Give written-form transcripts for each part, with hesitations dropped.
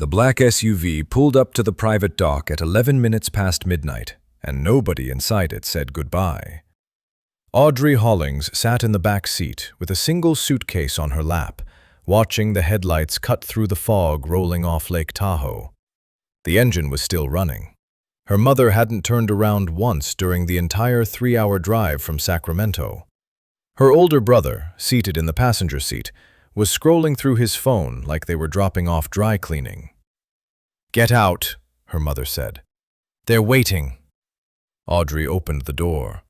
The black SUV pulled up to the private dock at 11 minutes past midnight, and nobody inside it said goodbye. Audrey Hollings sat in the back seat with a single suitcase on her lap, watching the headlights cut through the fog rolling off Lake Tahoe. The engine was still running. Her mother hadn't turned around once during the entire 3-hour drive from Sacramento. Her older brother, seated in the passenger seat, was scrolling through his phone like they were dropping off dry cleaning. "Get out," her mother said. "They're waiting." Audrey opened the door.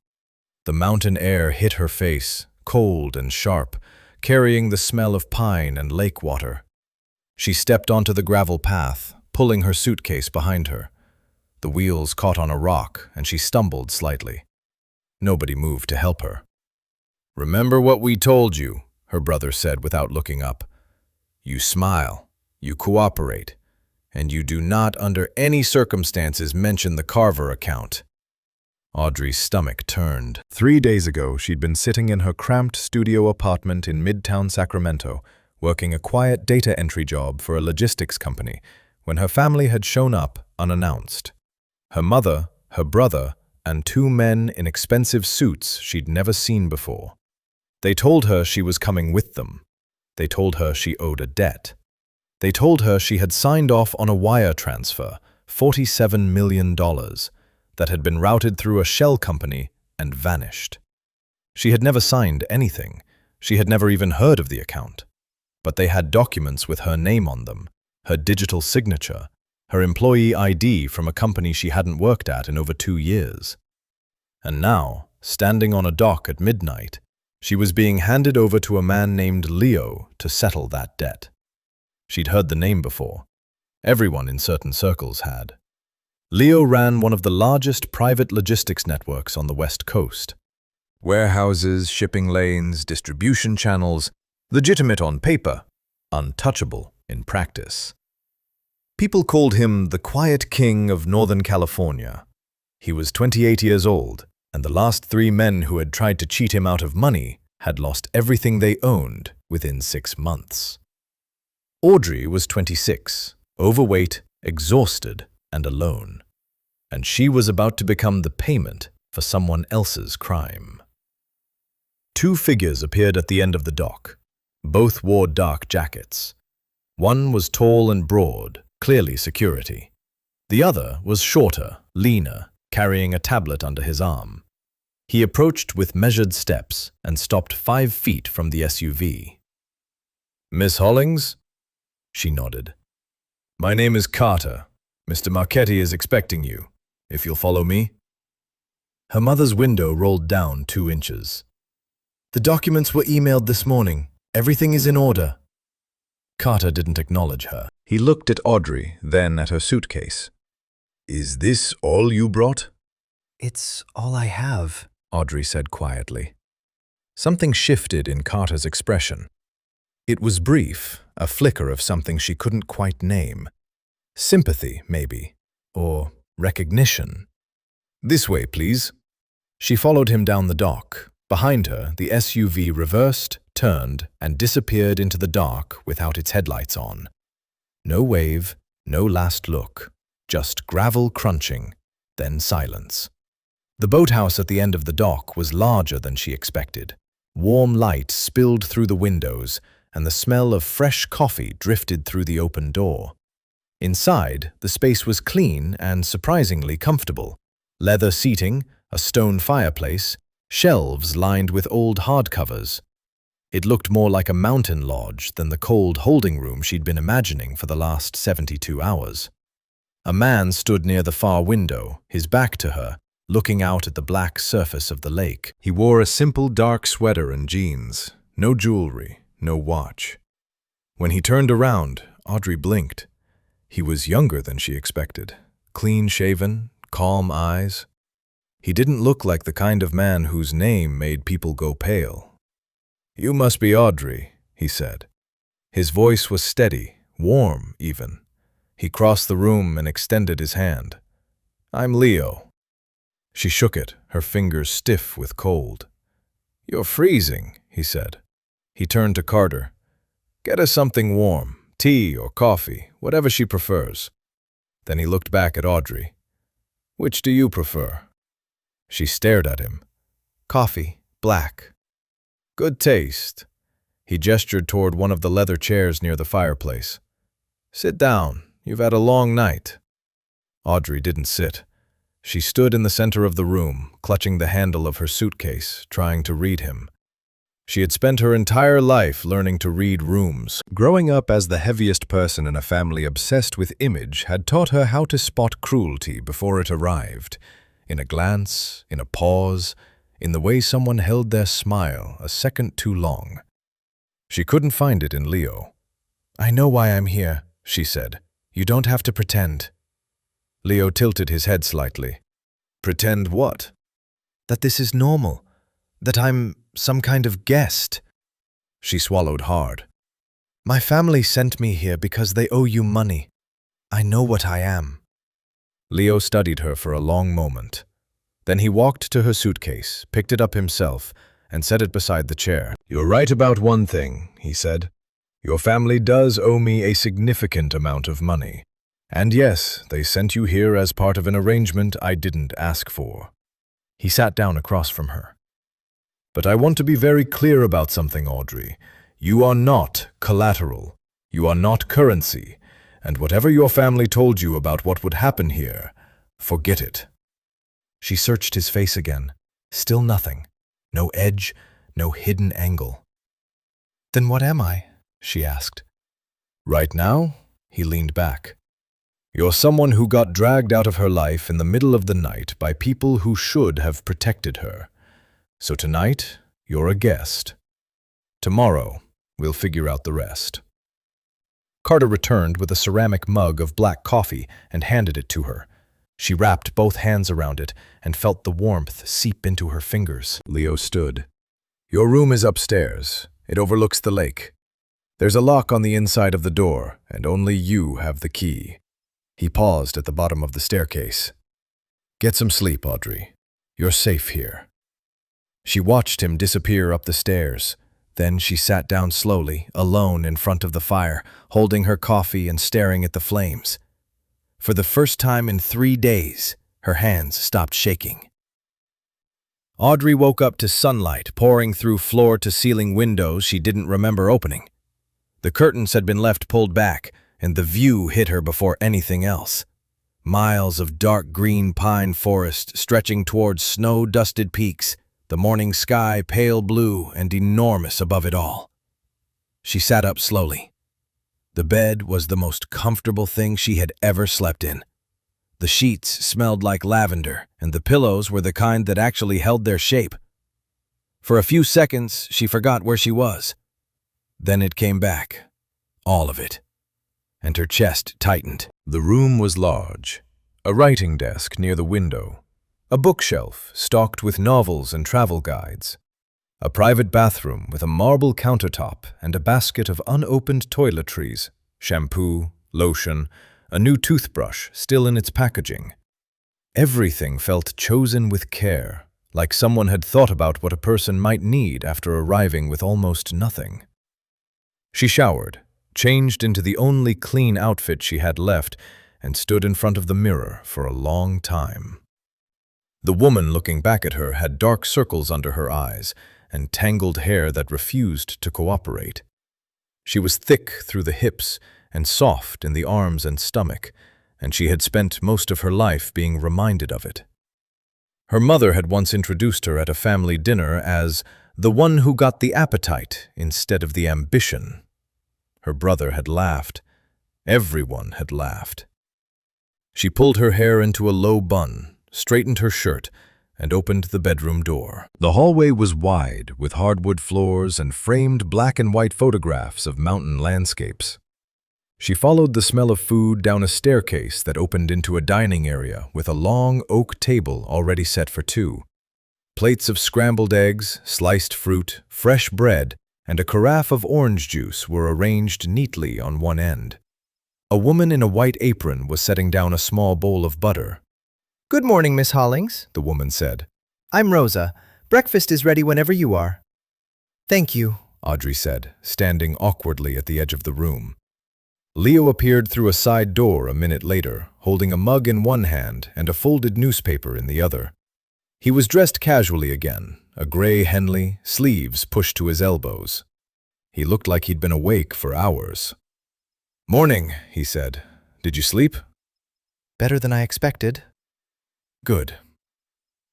The mountain air hit her face, cold and sharp, carrying the smell of pine and lake water. She stepped onto the gravel path, pulling her suitcase behind her. The wheels caught on a rock, and she stumbled slightly. Nobody moved to help her. "Remember what we told you," her brother said without looking up. "You smile, you cooperate, and you do not under any circumstances mention the Carver account." Audrey's stomach turned. 3 days ago, she'd been sitting in her cramped studio apartment in Midtown Sacramento, working a quiet data entry job for a logistics company, when her family had shown up unannounced. Her mother, her brother, and 2 men in expensive suits she'd never seen before. They told her she was coming with them. They told her she owed a debt. They told her she had signed off on a wire transfer, $47 million, that had been routed through a shell company and vanished. She had never signed anything. She had never even heard of the account. But they had documents with her name on them, her digital signature, her employee ID from a company she hadn't worked at in over 2 years. And now, standing on a dock at midnight, she was being handed over to a man named Leo to settle that debt. She'd heard the name before. Everyone in certain circles had. Leo ran one of the largest private logistics networks on the West Coast. Warehouses, shipping lanes, distribution channels, legitimate on paper, untouchable in practice. People called him the Quiet King of Northern California. He was 28 years old, and the last 3 men who had tried to cheat him out of money had lost everything they owned within 6 months. Audrey was 26, overweight, exhausted, and alone. And she was about to become the payment for someone else's crime. 2 figures appeared at the end of the dock. Both wore dark jackets. One was tall and broad, clearly security. The other was shorter, leaner, carrying a tablet under his arm. He approached with measured steps and stopped 5 feet from the SUV. "Miss Hollings?" She nodded. "My name is Carter. Mr. Marchetti is expecting you, if you'll follow me." Her mother's window rolled down 2 inches. "The documents were emailed this morning. Everything is in order." Carter didn't acknowledge her. He looked at Audrey, then at her suitcase. "Is this all you brought?" "It's all I have," Audrey said quietly. Something shifted in Carter's expression. It was brief, a flicker of something she couldn't quite name. Sympathy, maybe, or recognition. "This way, please." She followed him down the dock. Behind her, the SUV reversed, turned, and disappeared into the dark without its headlights on. No wave, no last look, just gravel crunching, then silence. The boathouse at the end of the dock was larger than she expected. Warm light spilled through the windows, and the smell of fresh coffee drifted through the open door. Inside, the space was clean and surprisingly comfortable. Leather seating, a stone fireplace, shelves lined with old hardcovers. It looked more like a mountain lodge than the cold holding room she'd been imagining for the last 72 hours. A man stood near the far window, his back to her, looking out at the black surface of the lake. He wore a simple dark sweater and jeans, no jewelry, no watch. When he turned around, Audrey blinked. He was younger than she expected, clean-shaven, calm eyes. He didn't look like the kind of man whose name made people go pale. "You must be Audrey," he said. His voice was steady, warm even. He crossed the room and extended his hand. "I'm Leo." She shook it, her fingers stiff with cold. "You're freezing," he said. He turned to Carter. "Get us something warm. Tea or coffee, whatever she prefers. Then he looked back at Audrey. Which do you prefer? She stared at him. Coffee, black. Good taste. He gestured toward one of the leather chairs near the fireplace. Sit down. You've had a long night. Audrey didn't sit. She stood in the center of the room, clutching the handle of her suitcase, trying to read him. She had spent her entire life learning to read rooms. Growing up as the heaviest person in a family obsessed with image had taught her how to spot cruelty before it arrived. In a glance, in a pause, in the way someone held their smile a second too long. She couldn't find it in Leo. I know why I'm here, she said. You don't have to pretend. Leo tilted his head slightly. Pretend what? That this is normal. That I'm some kind of guest. She swallowed hard. My family sent me here because they owe you money. I know what I am. Leo studied her for a long moment. Then he walked to her suitcase, picked it up himself, and set it beside the chair. You're right about one thing, he said. Your family does owe me a significant amount of money. And yes, they sent you here as part of an arrangement I didn't ask for. He sat down across from her. But I want to be very clear about something, Audrey. You are not collateral. You are not currency. And whatever your family told you about what would happen here, forget it. She searched his face again. Still nothing. No edge, no hidden angle. Then what am I? She asked. Right now, he leaned back. You're someone who got dragged out of her life in the middle of the night by people who should have protected her. So tonight, you're a guest. Tomorrow, we'll figure out the rest. Carter returned with a ceramic mug of black coffee and handed it to her. She wrapped both hands around it and felt the warmth seep into her fingers. Leo stood. Your room is upstairs. It overlooks the lake. There's a lock on the inside of the door, and only you have the key. He paused at the bottom of the staircase. Get some sleep, Audrey. You're safe here. She watched him disappear up the stairs. Then she sat down slowly, alone in front of the fire, holding her coffee and staring at the flames. For the first time in 3 days, her hands stopped shaking. Audrey woke up to sunlight pouring through floor-to-ceiling windows she didn't remember opening. The curtains had been left pulled back, and the view hit her before anything else. Miles of dark green pine forest stretching towards snow-dusted peaks, the morning sky pale blue and enormous above it all. She sat up slowly. The bed was the most comfortable thing she had ever slept in. The sheets smelled like lavender, and the pillows were the kind that actually held their shape. For a few seconds, she forgot where she was. Then it came back, all of it, and her chest tightened. The room was large, a writing desk near the window, a bookshelf stocked with novels and travel guides, a private bathroom with a marble countertop and a basket of unopened toiletries, shampoo, lotion, a new toothbrush still in its packaging. Everything felt chosen with care, like someone had thought about what a person might need after arriving with almost nothing. She showered, changed into the only clean outfit she had left, and stood in front of the mirror for a long time. The woman looking back at her had dark circles under her eyes and tangled hair that refused to cooperate. She was thick through the hips and soft in the arms and stomach, and she had spent most of her life being reminded of it. Her mother had once introduced her at a family dinner as the one who got the appetite instead of the ambition. Her brother had laughed. Everyone had laughed. She pulled her hair into a low bun, straightened her shirt, and opened the bedroom door. The hallway was wide, with hardwood floors and framed black and white photographs of mountain landscapes. She followed the smell of food down a staircase that opened into a dining area with a long oak table already set for two. Plates of scrambled eggs, sliced fruit, fresh bread, and a carafe of orange juice were arranged neatly on one end. A woman in a white apron was setting down a small bowl of butter. Good morning, Miss Hollings, the woman said. I'm Rosa. Breakfast is ready whenever you are. Thank you, Audrey said, standing awkwardly at the edge of the room. Leo appeared through a side door a minute later, holding a mug in one hand and a folded newspaper in the other. He was dressed casually again, a gray Henley, sleeves pushed to his elbows. He looked like he'd been awake for hours. "Morning," he said. "Did you sleep?" Better than I expected. Good.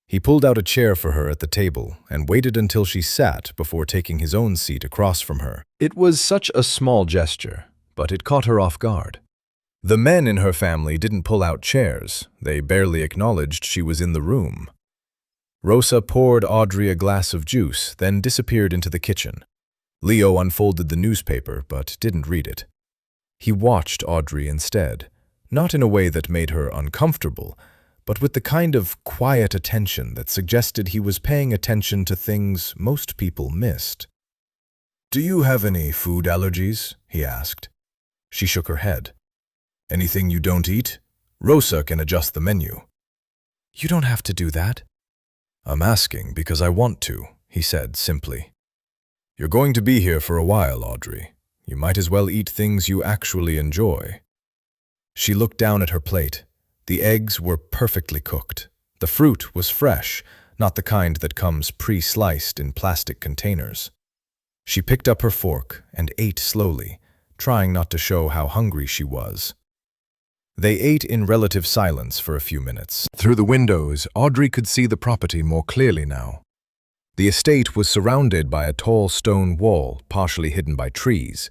He pulled out a chair for her at the table and waited until she sat before taking his own seat across from her. It was such a small gesture, but it caught her off guard. The men in her family didn't pull out chairs. They barely acknowledged she was in the room. Rosa poured Audrey a glass of juice, then disappeared into the kitchen. Leo unfolded the newspaper, but didn't read it. He watched Audrey instead, not in a way that made her uncomfortable, but with the kind of quiet attention that suggested he was paying attention to things most people missed. "Do you have any food allergies?" he asked. She shook her head. "Anything you don't eat? Rosa can adjust the menu." "You don't have to do that." "I'm asking because I want to," he said simply. "You're going to be here for a while, Audrey. You might as well eat things you actually enjoy." She looked down at her plate. The eggs were perfectly cooked. The fruit was fresh, not the kind that comes pre-sliced in plastic containers. She picked up her fork and ate slowly, trying not to show how hungry she was. They ate in relative silence for a few minutes. Through the windows, Audrey could see the property more clearly now. The estate was surrounded by a tall stone wall, partially hidden by trees.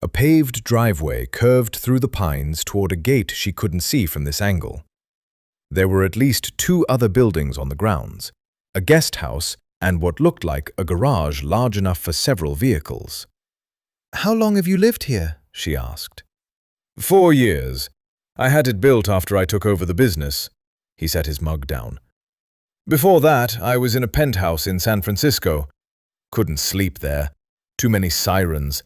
A paved driveway curved through the pines toward a gate she couldn't see from this angle. There were at least 2 other buildings on the grounds, a guest house and what looked like a garage large enough for several vehicles. How long have you lived here? She asked. 4 years. I had it built after I took over the business. He set his mug down. Before that, I was in a penthouse in San Francisco. Couldn't sleep there. Too many sirens.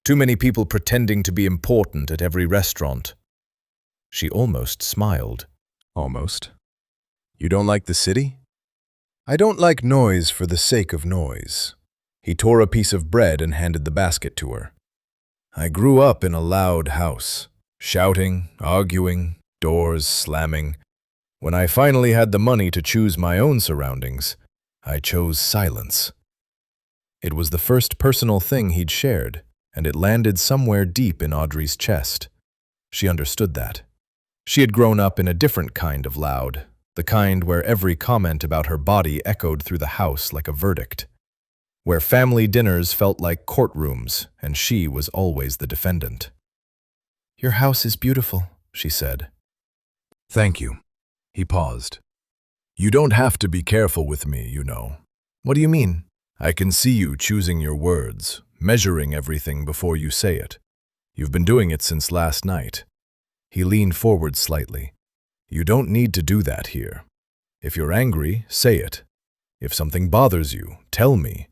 Too many people pretending to be important at every restaurant. She almost smiled. Almost. You don't like the city? I don't like noise for the sake of noise. He tore a piece of bread and handed the basket to her. I grew up in a loud house, shouting, arguing, doors slamming. When I finally had the money to choose my own surroundings, I chose silence. It was the first personal thing he'd shared, and it landed somewhere deep in Audrey's chest. She understood that. She had grown up in a different kind of loud, the kind where every comment about her body echoed through the house like a verdict, where family dinners felt like courtrooms, and she was always the defendant. Your house is beautiful, she said. Thank you. He paused. You don't have to be careful with me, you know. What do you mean? I can see you choosing your words, measuring everything before you say it. You've been doing it since last night. He leaned forward slightly. You don't need to do that here. If you're angry, say it. If something bothers you, tell me.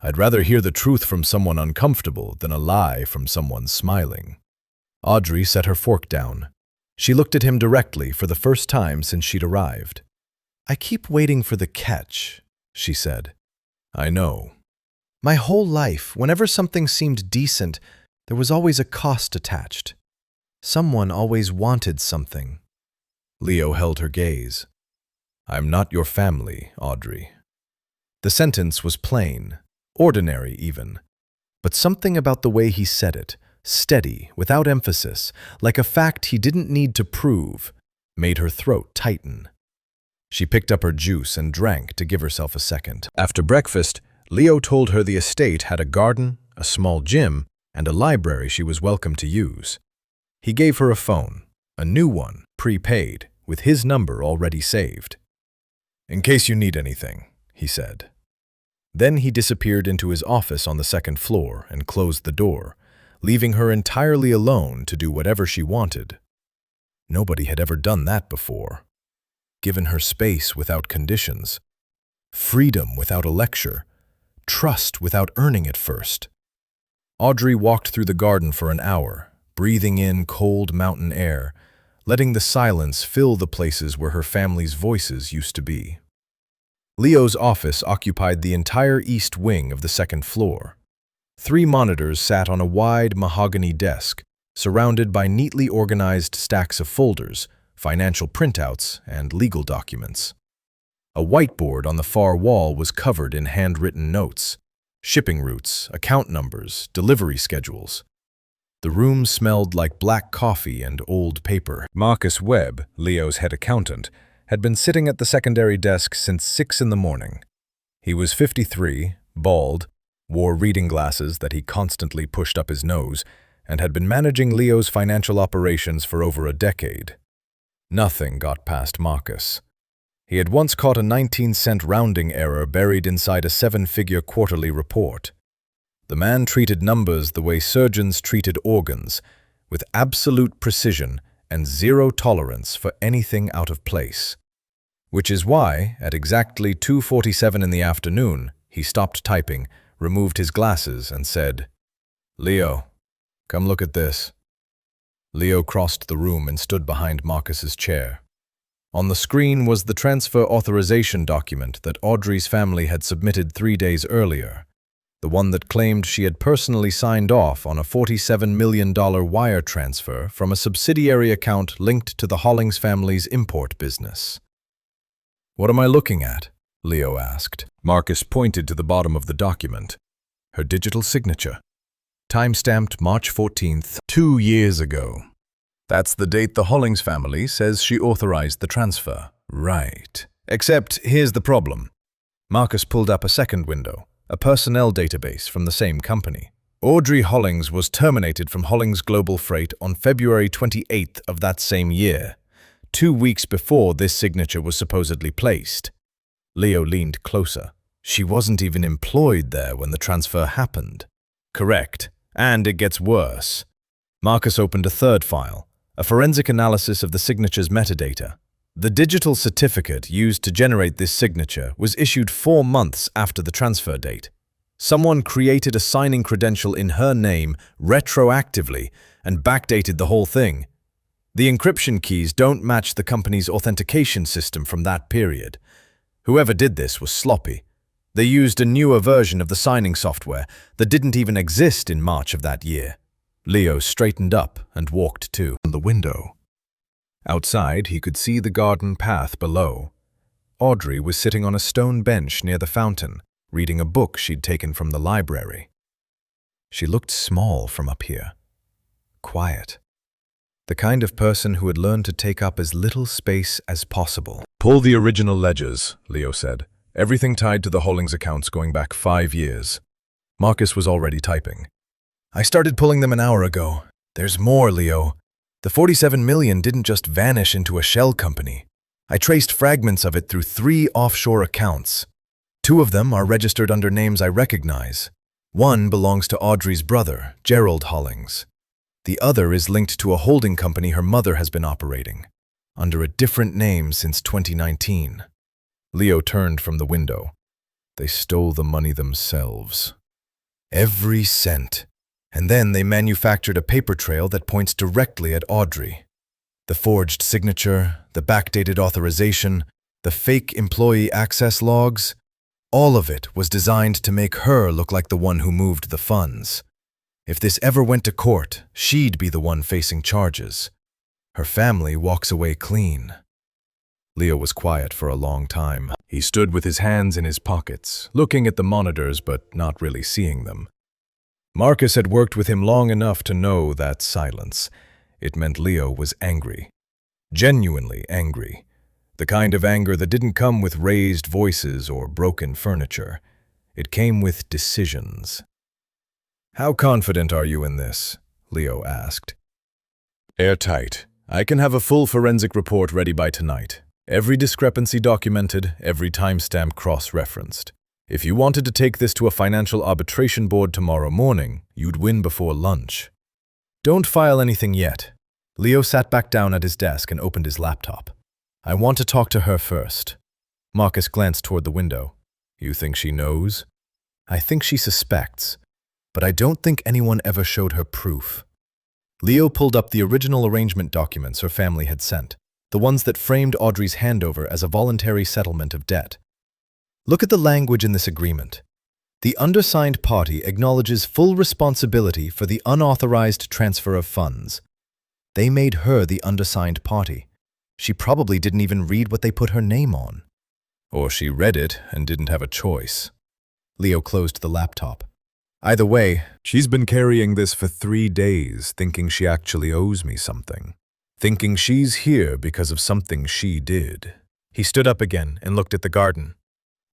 I'd rather hear the truth from someone uncomfortable than a lie from someone smiling. Audrey set her fork down. She looked at him directly for the first time since she'd arrived. I keep waiting for the catch, she said. I know. My whole life, whenever something seemed decent, there was always a cost attached. Someone always wanted something. Leo held her gaze. I'm not your family, Audrey. The sentence was plain, ordinary even, but something about the way he said it, steady, without emphasis, like a fact he didn't need to prove, made her throat tighten. She picked up her juice and drank to give herself a second. After breakfast, Leo told her the estate had a garden, a small gym, and a library she was welcome to use. He gave her a phone, a new one, prepaid, with his number already saved. In case you need anything, he said. Then he disappeared into his office on the second floor and closed the door, leaving her entirely alone to do whatever she wanted. Nobody had ever done that before. Given her space without conditions, freedom without a lecture, trust without earning it first. Audrey walked through the garden for an hour, breathing in cold mountain air, letting the silence fill the places where her family's voices used to be. Leo's office occupied the entire east wing of the second floor. 3 monitors sat on a wide mahogany desk, surrounded by neatly organized stacks of folders, financial printouts, and legal documents. A whiteboard on the far wall was covered in handwritten notes, shipping routes, account numbers, delivery schedules. The room smelled like black coffee and old paper. Marcus Webb, Leo's head accountant, had been sitting at the secondary desk since 6 in the morning. He was 53, bald, wore reading glasses that he constantly pushed up his nose, and had been managing Leo's financial operations for over a decade. Nothing got past Marcus. He had once caught a 19-cent rounding error buried inside a 7-figure quarterly report. The man treated numbers the way surgeons treated organs, with absolute precision and zero tolerance for anything out of place. Which is why, at exactly 2:47 in the afternoon, he stopped typing, removed his glasses, and said, "Leo, come look at this." Leo crossed the room and stood behind Marcus's chair. On the screen was the transfer authorization document that Audrey's family had submitted 3 days earlier, the one that claimed she had personally signed off on a $47 million wire transfer from a subsidiary account linked to the Hollings family's import business. "What am I looking at?" Leo asked. Marcus pointed to the bottom of the document. Her digital signature. Time-stamped March 14th, 2 years ago. That's the date the Hollings family says she authorized the transfer. Right. Except here's the problem. Marcus pulled up a second window, a personnel database from the same company. Audrey Hollings was terminated from Hollings Global Freight on February 28th of that same year, 2 weeks before this signature was supposedly placed. Leo leaned closer. She wasn't even employed there when the transfer happened. Correct. And it gets worse. Marcus opened a third file, a forensic analysis of the signature's metadata. The digital certificate used to generate this signature was issued 4 months after the transfer date. Someone created a signing credential in her name retroactively and backdated the whole thing. The encryption keys don't match the company's authentication system from that period. Whoever did this was sloppy. They used a newer version of the signing software that didn't even exist in March of that year. Leo straightened up and walked to the window. Outside, he could see the garden path below. Audrey was sitting on a stone bench near the fountain, reading a book she'd taken from the library. She looked small from up here. Quiet. The kind of person who had learned to take up as little space as possible. "Pull the original ledgers," Leo said. "Everything tied to the Hollings accounts going back 5 years. Marcus was already typing. "I started pulling them an hour ago. There's more, Leo. The $47 million didn't just vanish into a shell company. I traced fragments of it through 3 offshore accounts. 2 of them are registered under names I recognize. One belongs to Audrey's brother, Gerald Hollings. The other is linked to a holding company her mother has been operating, under a different name since 2019. Leo turned from the window. They stole the money themselves. Every cent. And then they manufactured a paper trail that points directly at Audrey. The forged signature, the backdated authorization, the fake employee access logs, all of it was designed to make her look like the one who moved the funds. If this ever went to court, she'd be the one facing charges. Her family walks away clean." Leo was quiet for a long time. He stood with his hands in his pockets, looking at the monitors but not really seeing them. Marcus had worked with him long enough to know that silence. It meant Leo was angry. Genuinely angry. The kind of anger that didn't come with raised voices or broken furniture. It came with decisions. "How confident are you in this?" Leo asked. "Airtight. I can have a full forensic report ready by tonight. Every discrepancy documented, every timestamp cross-referenced. If you wanted to take this to a financial arbitration board tomorrow morning, you'd win before lunch." "Don't file anything yet." Leo sat back down at his desk and opened his laptop. "I want to talk to her first." Marcus glanced toward the window. "You think she knows?" "I think she suspects, but I don't think anyone ever showed her proof." Leo pulled up the original arrangement documents her family had sent, the ones that framed Audrey's handover as a voluntary settlement of debt. "Look at the language in this agreement. The undersigned party acknowledges full responsibility for the unauthorized transfer of funds. They made her the undersigned party. She probably didn't even read what they put her name on. Or she read it and didn't have a choice. Leo closed the laptop. Either way, she's been carrying this for 3 days, thinking she actually owes me something. Thinking she's here because of something she did. He stood up again and looked at the garden.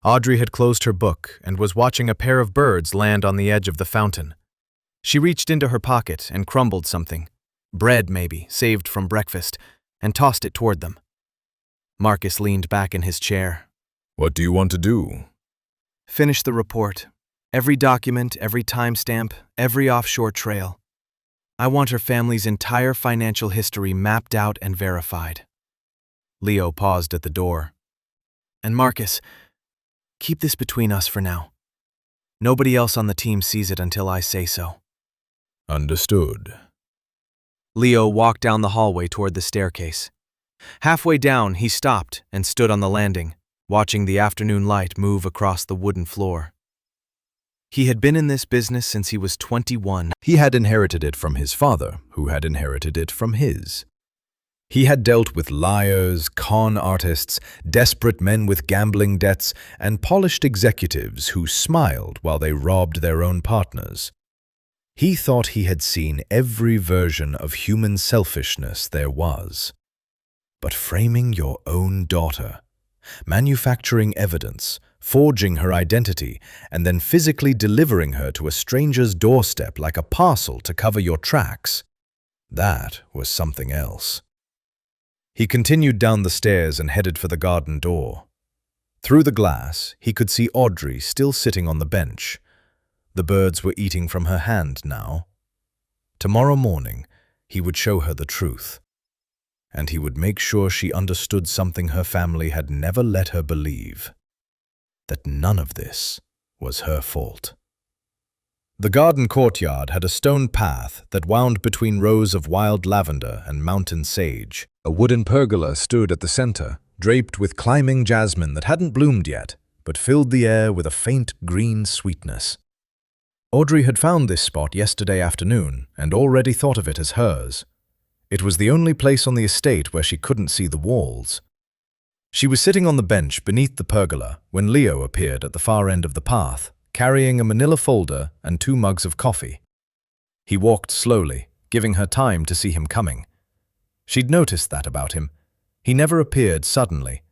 Audrey had closed her book and was watching a pair of birds land on the edge of the fountain. She reached into her pocket and crumbled something, bread maybe, saved from breakfast, and tossed it toward them. Marcus leaned back in his chair. What do you want to do? Finish the report. Every document, every timestamp, every offshore trail. I want her family's entire financial history mapped out and verified. Leo paused at the door. And Marcus, keep this between us for now. Nobody else on the team sees it until I say so. Understood. Leo walked down the hallway toward the staircase. Halfway down, he stopped and stood on the landing, watching the afternoon light move across the wooden floor. He had been in this business since he was 21. He had inherited it from his father, who had inherited it from his. He had dealt with liars, con artists, desperate men with gambling debts, and polished executives who smiled while they robbed their own partners. He thought he had seen every version of human selfishness there was. But framing your own daughter, manufacturing evidence, forging her identity, and then physically delivering her to a stranger's doorstep like a parcel to cover your tracks, that was something else. He continued down the stairs and headed for the garden door. Through the glass, he could see Audrey still sitting on the bench. The birds were eating from her hand now. Tomorrow morning, he would show her the truth. And he would make sure she understood something her family had never let her believe. That none of this was her fault. The garden courtyard had a stone path that wound between rows of wild lavender and mountain sage. A wooden pergola stood at the center, draped with climbing jasmine that hadn't bloomed yet, but filled the air with a faint green sweetness. Audrey had found this spot yesterday afternoon and already thought of it as hers. It was the only place on the estate where she couldn't see the walls. She was sitting on the bench beneath the pergola when Leo appeared at the far end of the path, carrying a manila folder and 2 mugs of coffee. He walked slowly, giving her time to see him coming. She'd noticed that about him. He never appeared suddenly.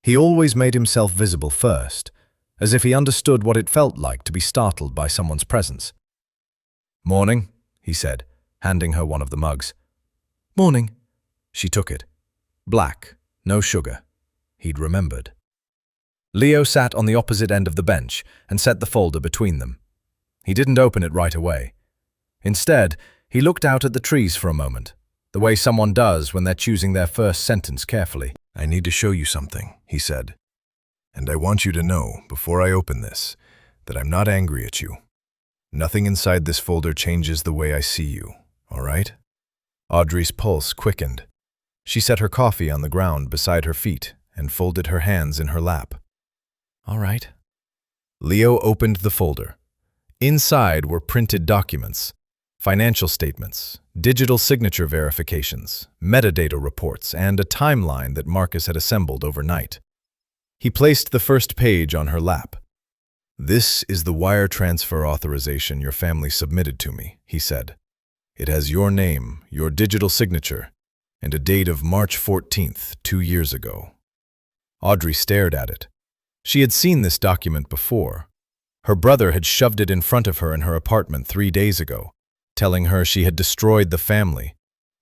He always made himself visible first, as if he understood what it felt like to be startled by someone's presence. "Morning," he said, handing her one of the mugs. "Morning." She took it. Black, no sugar. He'd remembered. Leo sat on the opposite end of the bench and set the folder between them. He didn't open it right away. Instead, he looked out at the trees for a moment, the way someone does when they're choosing their first sentence carefully. I need to show you something, he said. And I want you to know, before I open this, that I'm not angry at you. Nothing inside this folder changes the way I see you, all right? Audrey's pulse quickened. She set her coffee on the ground beside her feet and folded her hands in her lap. All right. Leo opened the folder. Inside were printed documents, financial statements, digital signature verifications, metadata reports, and a timeline that Marcus had assembled overnight. He placed the first page on her lap. This is the wire transfer authorization your family submitted to me, he said. It has your name, your digital signature, and a date of March 14th, 2 years ago. Audrey stared at it. She had seen this document before. Her brother had shoved it in front of her in her apartment 3 days ago, telling her she had destroyed the family,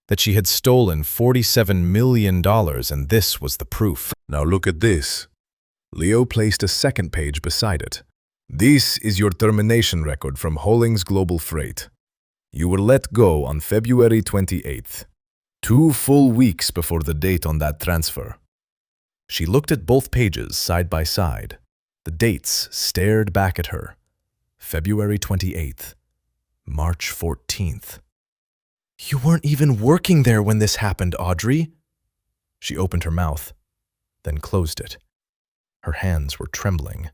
that she had stolen $47 million, and this was the proof. Now look at this. Leo placed a second page beside it. This is your termination record from Hollings Global Freight. You were let go on February 28th, 2 full weeks before the date on that transfer. She looked at both pages side by side. The dates stared back at her. February 28th, March 14th. You weren't even working there when this happened, Audrey. She opened her mouth, then closed it. Her hands were trembling.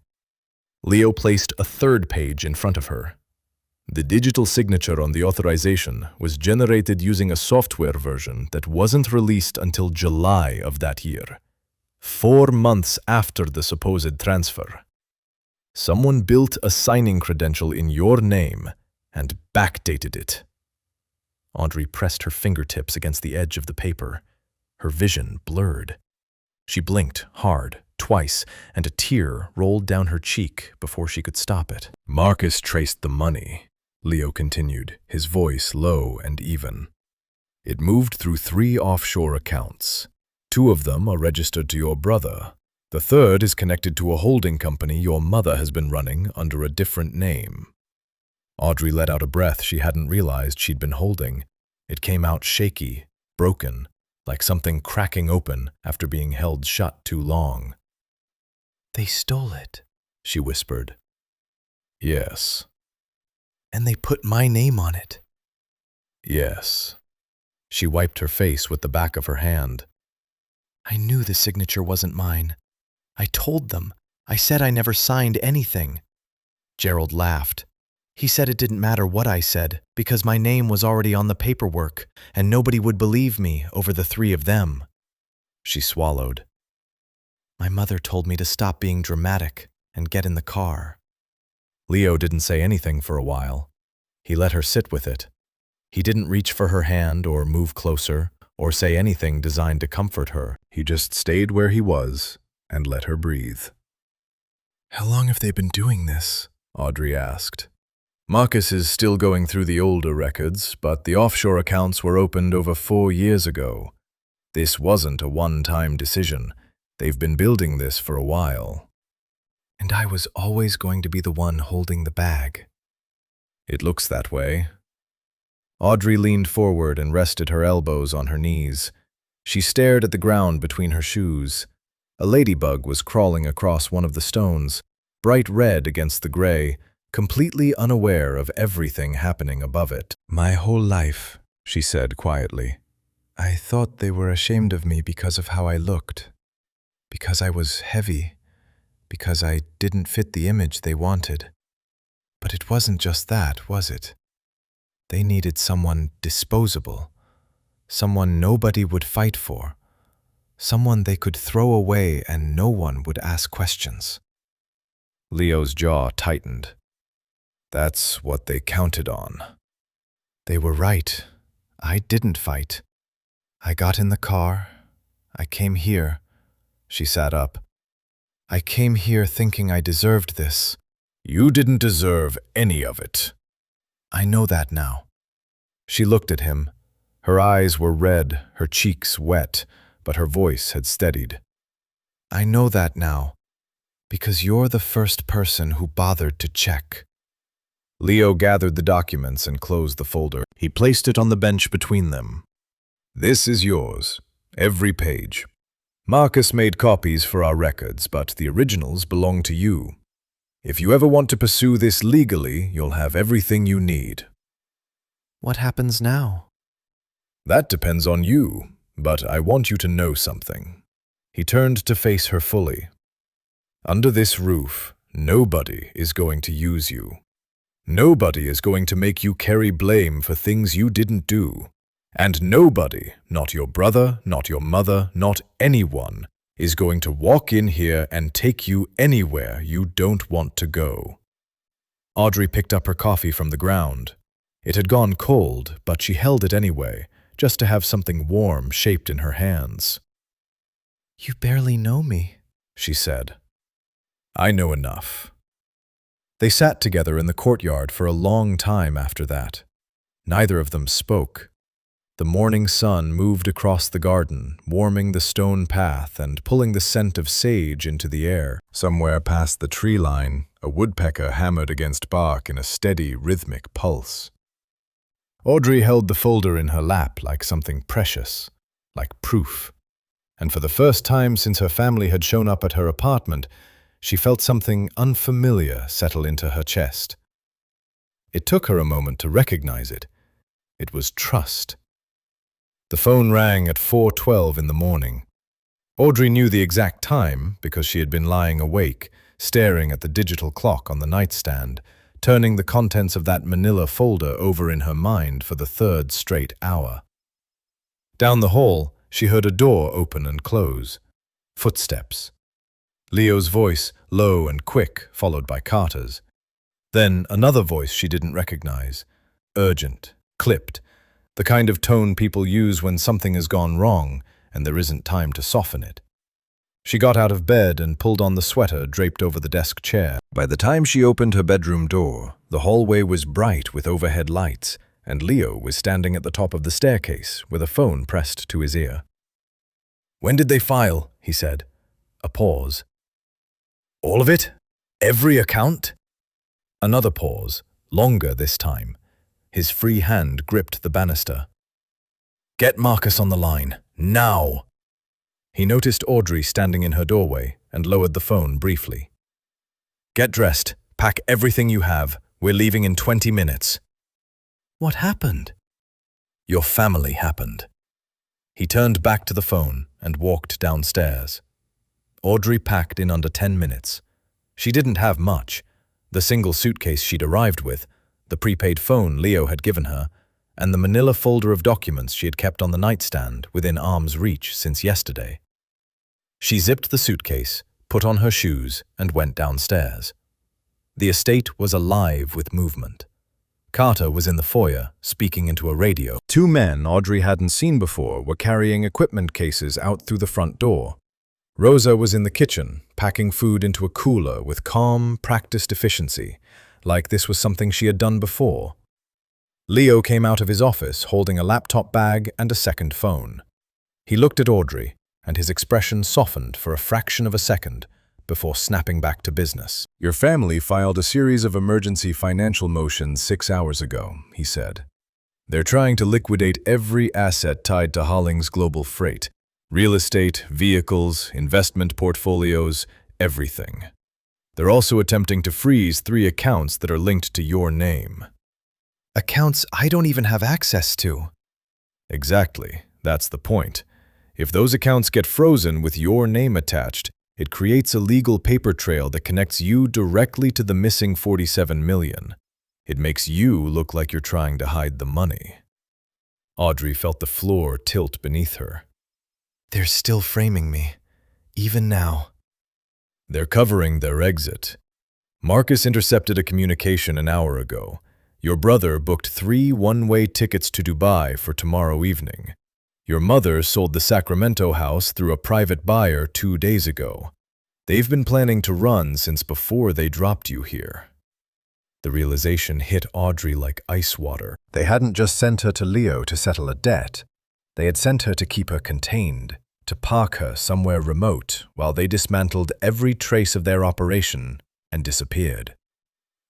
Leo placed a third page in front of her. The digital signature on the authorization was generated using a software version that wasn't released until July of that year, 4 months after the supposed transfer. Someone built a signing credential in your name and backdated it. Audrey pressed her fingertips against the edge of the paper. Her vision blurred. She blinked hard, twice, and a tear rolled down her cheek before she could stop it. Marcus traced the money, Leo continued, his voice low and even. It moved through 3 offshore accounts. 2 of them are registered to your brother. The third is connected to a holding company your mother has been running under a different name. Audrey let out a breath she hadn't realized she'd been holding. It came out shaky, broken, like something cracking open after being held shut too long. They stole it, she whispered. Yes. And they put my name on it. Yes. She wiped her face with the back of her hand. I knew the signature wasn't mine. I told them. I said I never signed anything. Gerald laughed. He said it didn't matter what I said because my name was already on the paperwork and nobody would believe me over the 3 of them. She swallowed. My mother told me to stop being dramatic and get in the car. Leo didn't say anything for a while. He let her sit with it. He didn't reach for her hand or move closer or say anything designed to comfort her. He just stayed where he was and let her breathe. How long have they been doing this? Audrey asked. Marcus is still going through the older records, but the offshore accounts were opened over 4 years ago. This wasn't a one-time decision. They've been building this for a while. And I was always going to be the one holding the bag. It looks that way. Audrey leaned forward and rested her elbows on her knees. She stared at the ground between her shoes. A ladybug was crawling across one of the stones, bright red against the gray, completely unaware of everything happening above it. My whole life, she said quietly, I thought they were ashamed of me because of how I looked, because I was heavy, because I didn't fit the image they wanted. But it wasn't just that, was it? They needed someone disposable, someone nobody would fight for, someone they could throw away and no one would ask questions. Leo's jaw tightened. That's what they counted on. They were right. I didn't fight. I got in the car. I came here. She sat up. I came here thinking I deserved this. You didn't deserve any of it. I know that now. She looked at him. Her eyes were red, her cheeks wet, but her voice had steadied. I know that now, because you're the first person who bothered to check. Leo gathered the documents and closed the folder. He placed it on the bench between them. This is yours, every page. Marcus made copies for our records, but the originals belong to you. If you ever want to pursue this legally, you'll have everything you need. What happens now? That depends on you, but I want you to know something. He turned to face her fully. Under this roof, nobody is going to use you. Nobody is going to make you carry blame for things you didn't do. And nobody, not your brother, not your mother, not anyone, is going to walk in here and take you anywhere you don't want to go. Audrey picked up her coffee from the ground. It had gone cold, but she held it anyway, just to have something warm shaped in her hands. You barely know me, she said. I know enough. They sat together in the courtyard for a long time after that. Neither of them spoke. The morning sun moved across the garden, warming the stone path and pulling the scent of sage into the air. Somewhere past the tree line, a woodpecker hammered against bark in a steady, rhythmic pulse. Audrey held the folder in her lap like something precious, like proof. And for the first time since her family had shown up at her apartment, she felt something unfamiliar settle into her chest. It took her a moment to recognize it. It was trust. The phone rang at 4:12 in the morning. Audrey knew the exact time because she had been lying awake, staring at the digital clock on the nightstand, turning the contents of that manila folder over in her mind for the third straight hour. Down the hall, she heard a door open and close. Footsteps. Leo's voice, low and quick, followed by Carter's. Then another voice she didn't recognize. Urgent, clipped, the kind of tone people use when something has gone wrong and there isn't time to soften it. She got out of bed and pulled on the sweater draped over the desk chair. By the time she opened her bedroom door, the hallway was bright with overhead lights, and Leo was standing at the top of the staircase with a phone pressed to his ear. "When did they file?" he said. A pause. "All of it? Every account?" Another pause, longer this time. His free hand gripped the banister. "Get Marcus on the line, now!" He noticed Audrey standing in her doorway and lowered the phone briefly. "Get dressed, pack everything you have. We're leaving in 20 minutes. "What happened?" "Your family happened." He turned back to the phone and walked downstairs. Audrey packed in under 10 minutes. She didn't have much. The single suitcase she'd arrived with, the prepaid phone Leo had given her, and the manila folder of documents she had kept on the nightstand within arm's reach since yesterday. She zipped the suitcase, put on her shoes, and went downstairs. The estate was alive with movement. Carter was in the foyer, speaking into a radio. Two men Audrey hadn't seen before were carrying equipment cases out through the front door. Rosa was in the kitchen, packing food into a cooler with calm, practiced efficiency, like this was something she had done before. Leo came out of his office holding a laptop bag and a second phone. He looked at Audrey, and his expression softened for a fraction of a second before snapping back to business. "Your family filed a series of emergency financial motions 6 hours ago," he said. "They're trying to liquidate every asset tied to Hollings Global Freight. Real estate, vehicles, investment portfolios, everything. They're also attempting to freeze 3 accounts that are linked to your name." "Accounts I don't even have access to." "Exactly. That's the point. If those accounts get frozen with your name attached, it creates a legal paper trail that connects you directly to the missing 47 million. It makes you look like you're trying to hide the money." Audrey felt the floor tilt beneath her. "They're still framing me, even now." "They're covering their exit. Marcus intercepted a communication an hour ago. Your brother booked 3 one-way tickets to Dubai for tomorrow evening. Your mother sold the Sacramento house through a private buyer 2 days ago. They've been planning to run since before they dropped you here." The realization hit Audrey like ice water. They hadn't just sent her to Leo to settle a debt. They had sent her to keep her contained, to park her somewhere remote while they dismantled every trace of their operation and disappeared.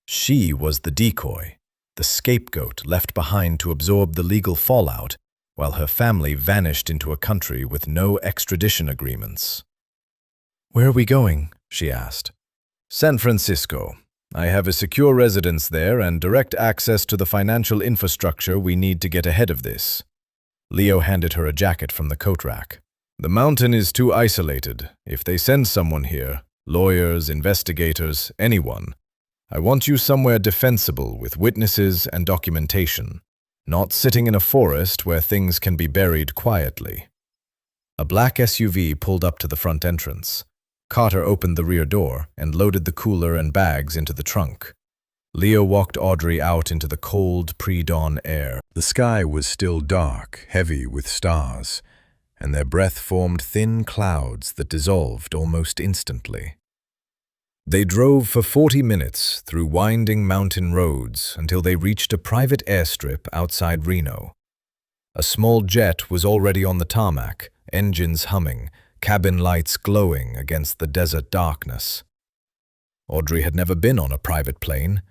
She was the decoy, the scapegoat left behind to absorb the legal fallout, while her family vanished into a country with no extradition agreements. "Where are we going?" she asked. "San Francisco. I have a secure residence there and direct access to the financial infrastructure we need to get ahead of this." Leo handed her a jacket from the coat rack. "The mountain is too isolated. If they send someone here, lawyers, investigators, anyone, I want you somewhere defensible with witnesses and documentation, not sitting in a forest where things can be buried quietly." A black SUV pulled up to the front entrance. Carter opened the rear door and loaded the cooler and bags into the trunk. Leo walked Audrey out into the cold, pre-dawn air. The sky was still dark, heavy with stars, and their breath formed thin clouds that dissolved almost instantly. They drove for 40 minutes through winding mountain roads until they reached a private airstrip outside Reno. A small jet was already on the tarmac, engines humming, cabin lights glowing against the desert darkness. Audrey had never been on a private plane.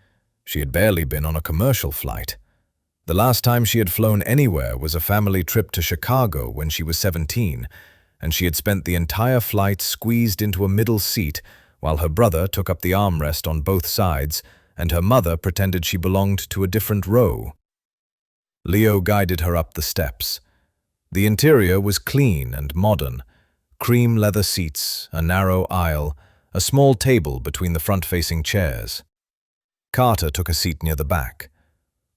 She had barely been on a commercial flight. The last time she had flown anywhere was a family trip to Chicago when she was 17, and she had spent the entire flight squeezed into a middle seat while her brother took up the armrest on both sides and her mother pretended she belonged to a different row. Leo guided her up the steps. The interior was clean and modern. Cream leather seats, a narrow aisle, a small table between the front-facing chairs. Carter took a seat near the back.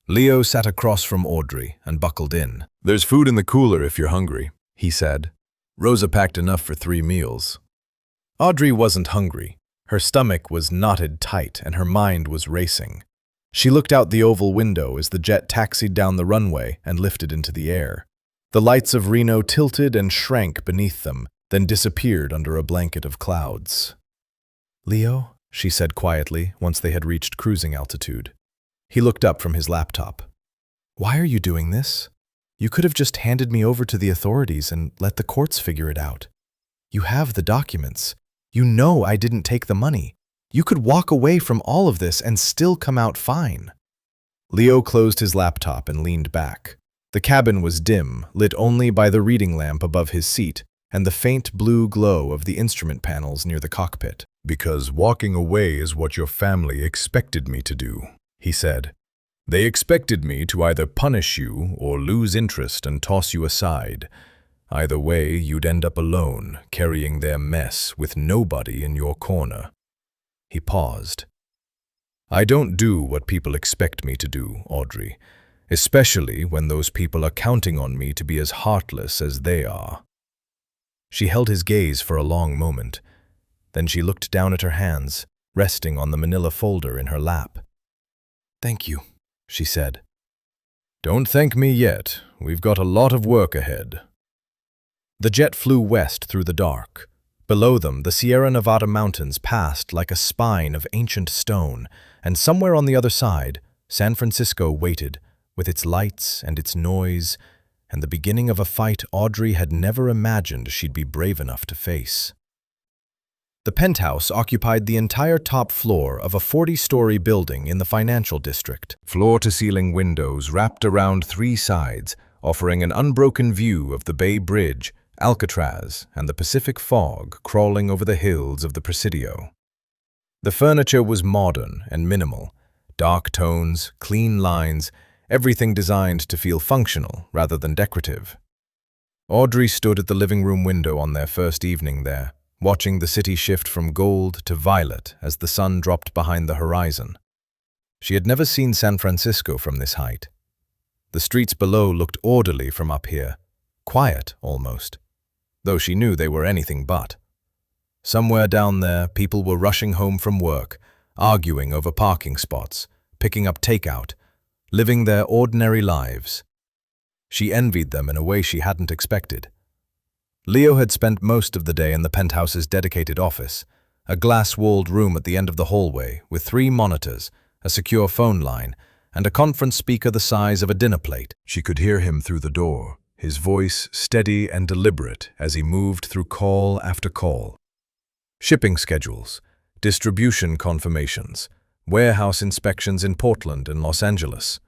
Leo sat across from Audrey and buckled in. "There's food in the cooler if you're hungry," he said. "Rosa packed enough for 3 meals. Audrey wasn't hungry. Her stomach was knotted tight and her mind was racing. She looked out the oval window as the jet taxied down the runway and lifted into the air. The lights of Reno tilted and shrank beneath them, then disappeared under a blanket of clouds. "Leo," she said quietly once they had reached cruising altitude. He looked up from his laptop. "Why are you doing this? You could have just handed me over to the authorities and let the courts figure it out. You have the documents. You know I didn't take the money. You could walk away from all of this and still come out fine." Leo closed his laptop and leaned back. The cabin was dim, lit only by the reading lamp above his seat and the faint blue glow of the instrument panels near the cockpit. "Because walking away is what your family expected me to do," he said. "They expected me to either punish you or lose interest and toss you aside. Either way, you'd end up alone, carrying their mess with nobody in your corner." He paused. "I don't do what people expect me to do, Audrey, especially when those people are counting on me to be as heartless as they are." She held his gaze for a long moment. Then she looked down at her hands, resting on the manila folder in her lap. "Thank you," she said. "Don't thank me yet. We've got a lot of work ahead." The jet flew west through the dark. Below them, the Sierra Nevada mountains passed like a spine of ancient stone, and somewhere on the other side, San Francisco waited, with its lights and its noise, and the beginning of a fight Audrey had never imagined she'd be brave enough to face. The penthouse occupied the entire top floor of a 40-story building in the financial district. Floor-to-ceiling windows wrapped around 3 sides, offering an unbroken view of the Bay Bridge, Alcatraz, and the Pacific fog crawling over the hills of the Presidio. The furniture was modern and minimal, dark tones, clean lines, everything designed to feel functional rather than decorative. Audrey stood at the living room window on their first evening there, watching the city shift from gold to violet as the sun dropped behind the horizon. She had never seen San Francisco from this height. The streets below looked orderly from up here, quiet almost, though she knew they were anything but. Somewhere down there, people were rushing home from work, arguing over parking spots, picking up takeout, living their ordinary lives. She envied them in a way she hadn't expected. Leo had spent most of the day in the penthouse's dedicated office, a glass-walled room at the end of the hallway with 3 monitors, a secure phone line, and a conference speaker the size of a dinner plate. She could hear him through the door, his voice steady and deliberate as he moved through call after call. Shipping schedules, distribution confirmations, warehouse inspections in Portland and Los Angeles.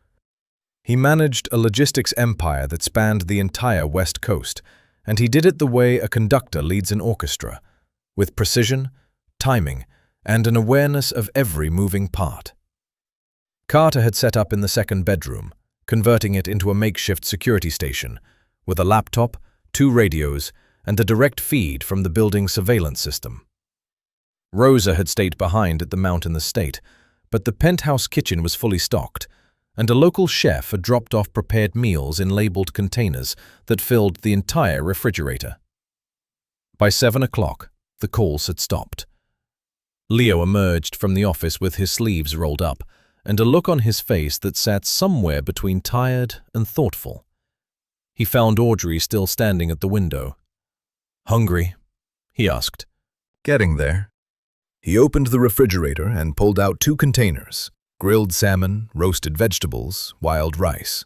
He managed a logistics empire that spanned the entire West Coast, and he did it the way a conductor leads an orchestra, with precision, timing, and an awareness of every moving part. Carter had set up in the second bedroom, converting it into a makeshift security station, with a laptop, 2 radios, and a direct feed from the building's surveillance system. Rosa had stayed behind at the Mountain Estate, but the penthouse kitchen was fully stocked, and a local chef had dropped off prepared meals in labeled containers that filled the entire refrigerator. By 7 o'clock, the calls had stopped. Leo emerged from the office with his sleeves rolled up, and a look on his face that sat somewhere between tired and thoughtful. He found Audrey still standing at the window. "Hungry?" he asked. "Getting there." He opened the refrigerator and pulled out 2 containers, grilled salmon, roasted vegetables, wild rice.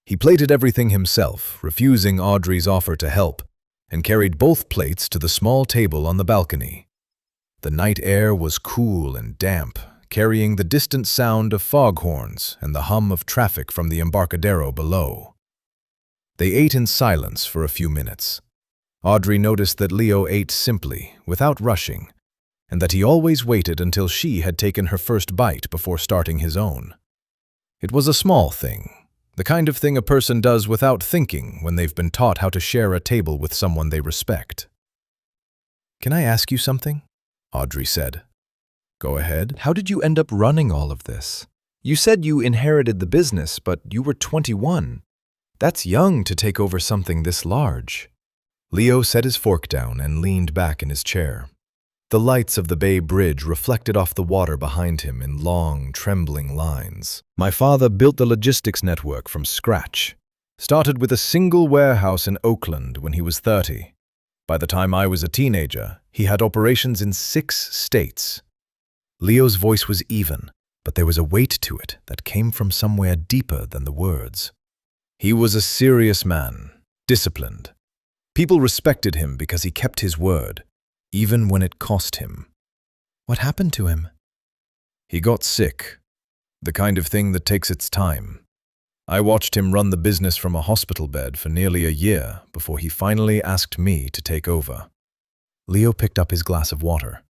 He plated everything himself, refusing Audrey's offer to help, and carried both plates to the small table on the balcony. The night air was cool and damp, carrying the distant sound of foghorns and the hum of traffic from the Embarcadero below. They ate in silence for a few minutes. Audrey noticed that Leo ate simply, without rushing, and that he always waited until she had taken her first bite before starting his own. It was a small thing, the kind of thing a person does without thinking when they've been taught how to share a table with someone they respect. "Can I ask you something?" Audrey said. Go ahead. How did you end up running all of this? You said you inherited the business, but you were 21. That's young to take over something this large. Leo set his fork down and leaned back in his chair. The lights of the Bay Bridge reflected off the water behind him in long, trembling lines. My father built the logistics network from scratch. Started with a single warehouse in Oakland when he was 30. By the time I was a teenager, he had operations in 6 states. Leo's voice was even, but there was a weight to it that came from somewhere deeper than the words. He was a serious man, disciplined. People respected him because he kept his word, even when it cost him. What happened to him? He got sick, the kind of thing that takes its time. I watched him run the business from a hospital bed for nearly a year before he finally asked me to take over. Leo picked up his glass of water.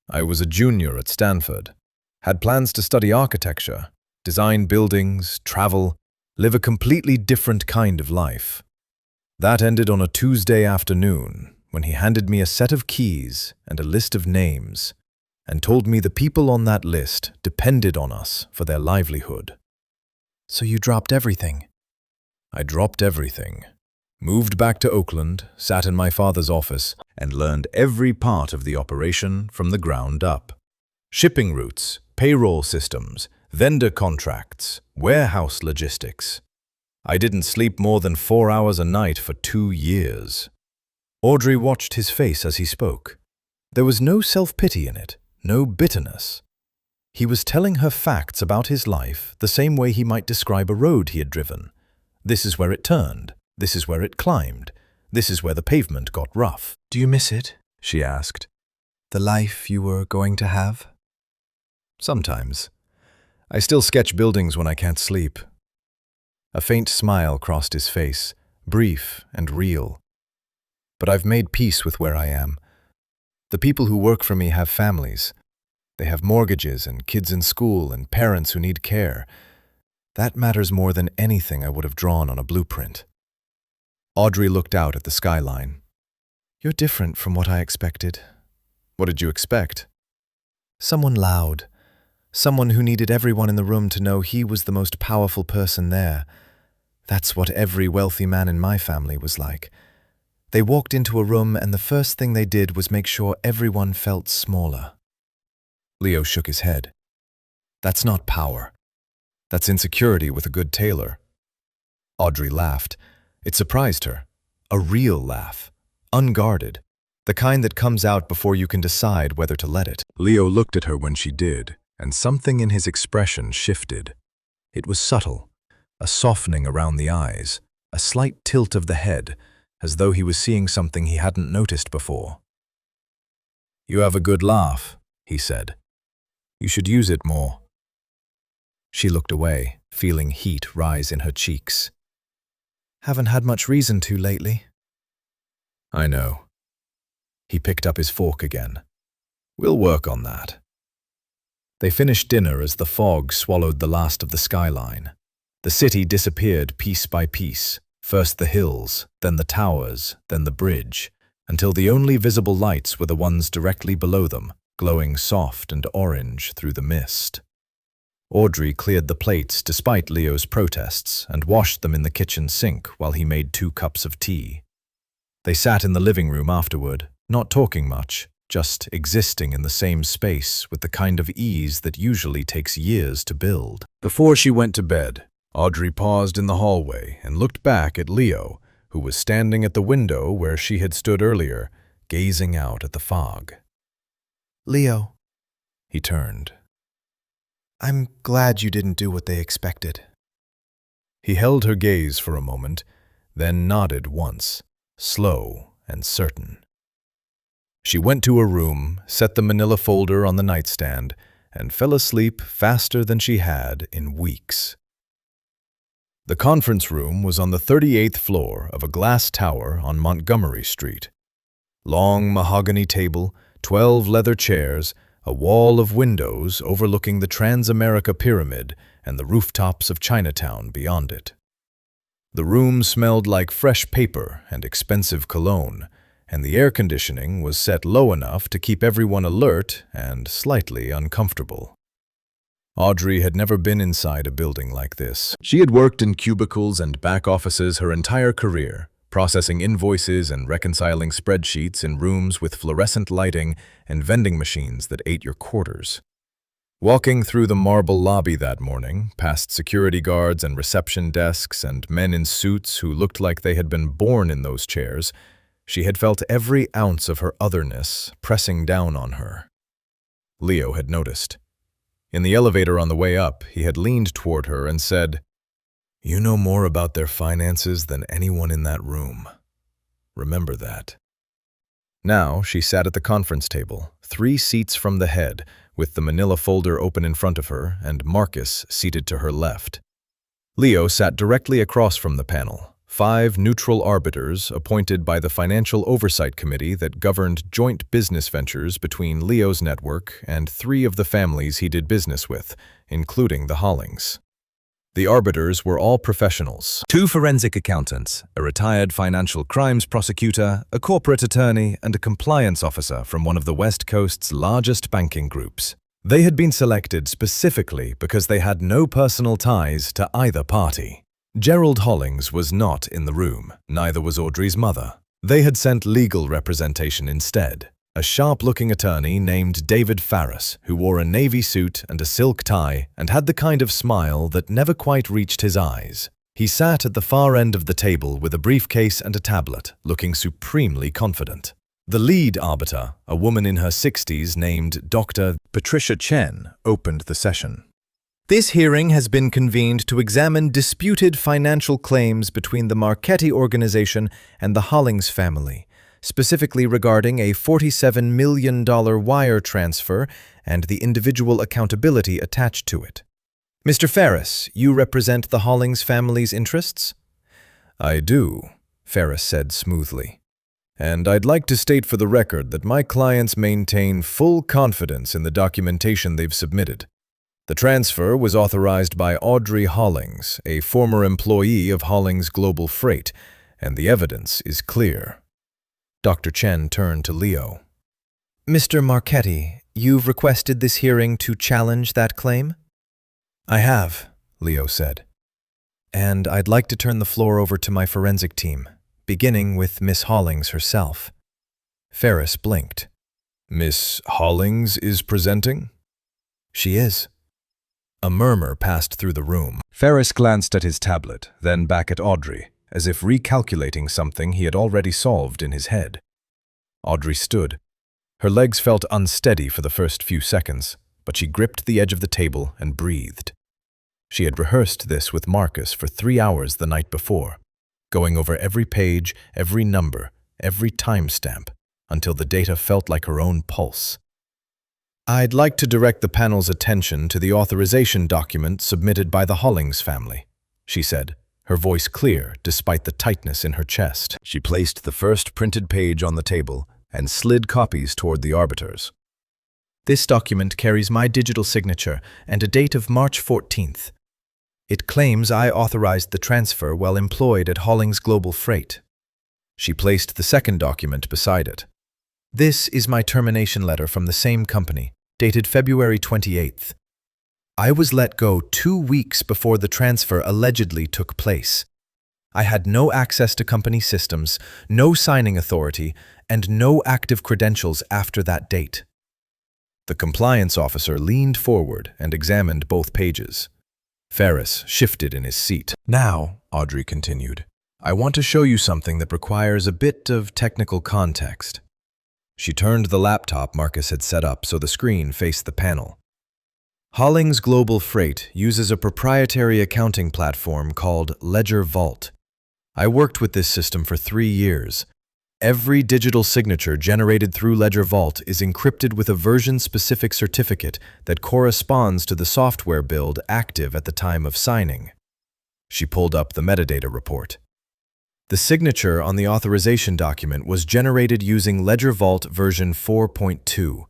I was a junior at Stanford, had plans to study architecture, design buildings, travel, live a completely different kind of life. That ended on a Tuesday afternoon when he handed me a set of keys and a list of names and told me the people on that list depended on us for their livelihood. So you dropped everything? I dropped everything, moved back to Oakland, sat in my father's office, and learned every part of the operation from the ground up. Shipping routes, payroll systems, vendor contracts, warehouse logistics. I didn't sleep more than 4 hours a night for 2 years. Audrey watched his face as he spoke. There was no self-pity in it, no bitterness. He was telling her facts about his life the same way he might describe a road he had driven. This is where it turned. This is where it climbed. This is where the pavement got rough. Do you miss it? She asked. The life you were going to have? Sometimes. I still sketch buildings when I can't sleep. A faint smile crossed his face, brief and real. But I've made peace with where I am. The people who work for me have families. They have mortgages and kids in school and parents who need care. That matters more than anything I would have drawn on a blueprint. Audrey looked out at the skyline. You're different from what I expected. What did you expect? Someone loud. Someone who needed everyone in the room to know he was the most powerful person there. That's what every wealthy man in my family was like. They walked into a room and the first thing they did was make sure everyone felt smaller. Leo shook his head. That's not power. That's insecurity with a good tailor. Audrey laughed. It surprised her. A real laugh. Unguarded. The kind that comes out before you can decide whether to let it. Leo looked at her when she did, and something in his expression shifted. It was subtle. A softening around the eyes. A slight tilt of the head, as though he was seeing something he hadn't noticed before. You have a good laugh, he said. You should use it more. She looked away, feeling heat rise in her cheeks. Haven't had much reason to lately. I know. He picked up his fork again. We'll work on that. They finished dinner as the fog swallowed the last of the skyline. The city disappeared piece by piece, first the hills, then the towers, then the bridge, until the only visible lights were the ones directly below them, glowing soft and orange through the mist. Audrey cleared the plates despite Leo's protests and washed them in the kitchen sink while he made 2 cups of tea. They sat in the living room afterward, not talking much, just existing in the same space with the kind of ease that usually takes years to build. Before she went to bed, Audrey paused in the hallway and looked back at Leo, who was standing at the window where she had stood earlier, gazing out at the fog. Leo. He turned. I'm glad you didn't do what they expected. He held her gaze for a moment, then nodded once, slow and certain. She went to her room, set the manila folder on the nightstand, and fell asleep faster than she had in weeks. The conference room was on the 38th floor of a glass tower on Montgomery Street. Long mahogany table, 12 leather chairs, a wall of windows overlooking the Transamerica Pyramid and the rooftops of Chinatown beyond it. The room smelled like fresh paper and expensive cologne, and the air conditioning was set low enough to keep everyone alert and slightly uncomfortable. Audrey had never been inside a building like this. She had worked in cubicles and back offices her entire career, processing invoices and reconciling spreadsheets in rooms with fluorescent lighting and vending machines that ate your quarters. Walking through the marble lobby that morning, past security guards and reception desks and men in suits who looked like they had been born in those chairs, she had felt every ounce of her otherness pressing down on her. Leo had noticed. In the elevator on the way up, he had leaned toward her and said, "You know more about their finances than anyone in that room. Remember that." Now she sat at the conference table, 3 seats from the head, with the manila folder open in front of her and Marcus seated to her left. Leo sat directly across from the panel, 5 neutral arbiters appointed by the Financial Oversight Committee that governed joint business ventures between Leo's network and 3 of the families he did business with, including the Hollings. The arbiters were all professionals. 2 forensic accountants, a retired financial crimes prosecutor, a corporate attorney, and a compliance officer from one of the West Coast's largest banking groups. They had been selected specifically because they had no personal ties to either party. Gerald Hollings was not in the room, neither was Audrey's mother. They had sent legal representation instead. A sharp-looking attorney named David Farris, who wore a navy suit and a silk tie and had the kind of smile that never quite reached his eyes. He sat at the far end of the table with a briefcase and a tablet, looking supremely confident. The lead arbiter, a woman in her 60s named Dr. Patricia Chen, opened the session. This hearing has been convened to examine disputed financial claims between the Marchetti organization and the Hollings family, specifically regarding a $47 million wire transfer and the individual accountability attached to it. Mr. Farris, you represent the Hollings family's interests? I do, Farris said smoothly. And I'd like to state for the record that my clients maintain full confidence in the documentation they've submitted. The transfer was authorized by Audrey Hollings, a former employee of Hollings Global Freight, and the evidence is clear. Dr. Chen turned to Leo. Mr. Marchetti, you've requested this hearing to challenge that claim? I have, Leo said. And I'd like to turn the floor over to my forensic team, beginning with Miss Hollings herself. Farris blinked. Miss Hollings is presenting? She is. A murmur passed through the room. Farris glanced at his tablet, then back at Audrey, as if recalculating something he had already solved in his head. Audrey stood. Her legs felt unsteady for the first few seconds, but she gripped the edge of the table and breathed. She had rehearsed this with Marcus for 3 hours the night before, going over every page, every number, every timestamp, until the data felt like her own pulse. I'd like to direct the panel's attention to the authorization document submitted by the Hollings family, she said, her voice clear despite the tightness in her chest. She placed the first printed page on the table and slid copies toward the arbiters. This document carries my digital signature and a date of March 14th. It claims I authorized the transfer while employed at Hollings Global Freight. She placed the second document beside it. This is my termination letter from the same company, dated February 28th. I was let go 2 weeks before the transfer allegedly took place. I had no access to company systems, no signing authority, and no active credentials after that date. The compliance officer leaned forward and examined both pages. Farris shifted in his seat. Now, Audrey continued, I want to show you something that requires a bit of technical context. She turned the laptop Marcus had set up so the screen faced the panel. Hollings Global Freight uses a proprietary accounting platform called Ledger Vault. I worked with this system for 3 years. Every digital signature generated through Ledger Vault is encrypted with a version-specific certificate that corresponds to the software build active at the time of signing. She pulled up the metadata report. The signature on the authorization document was generated using Ledger Vault version 4.2.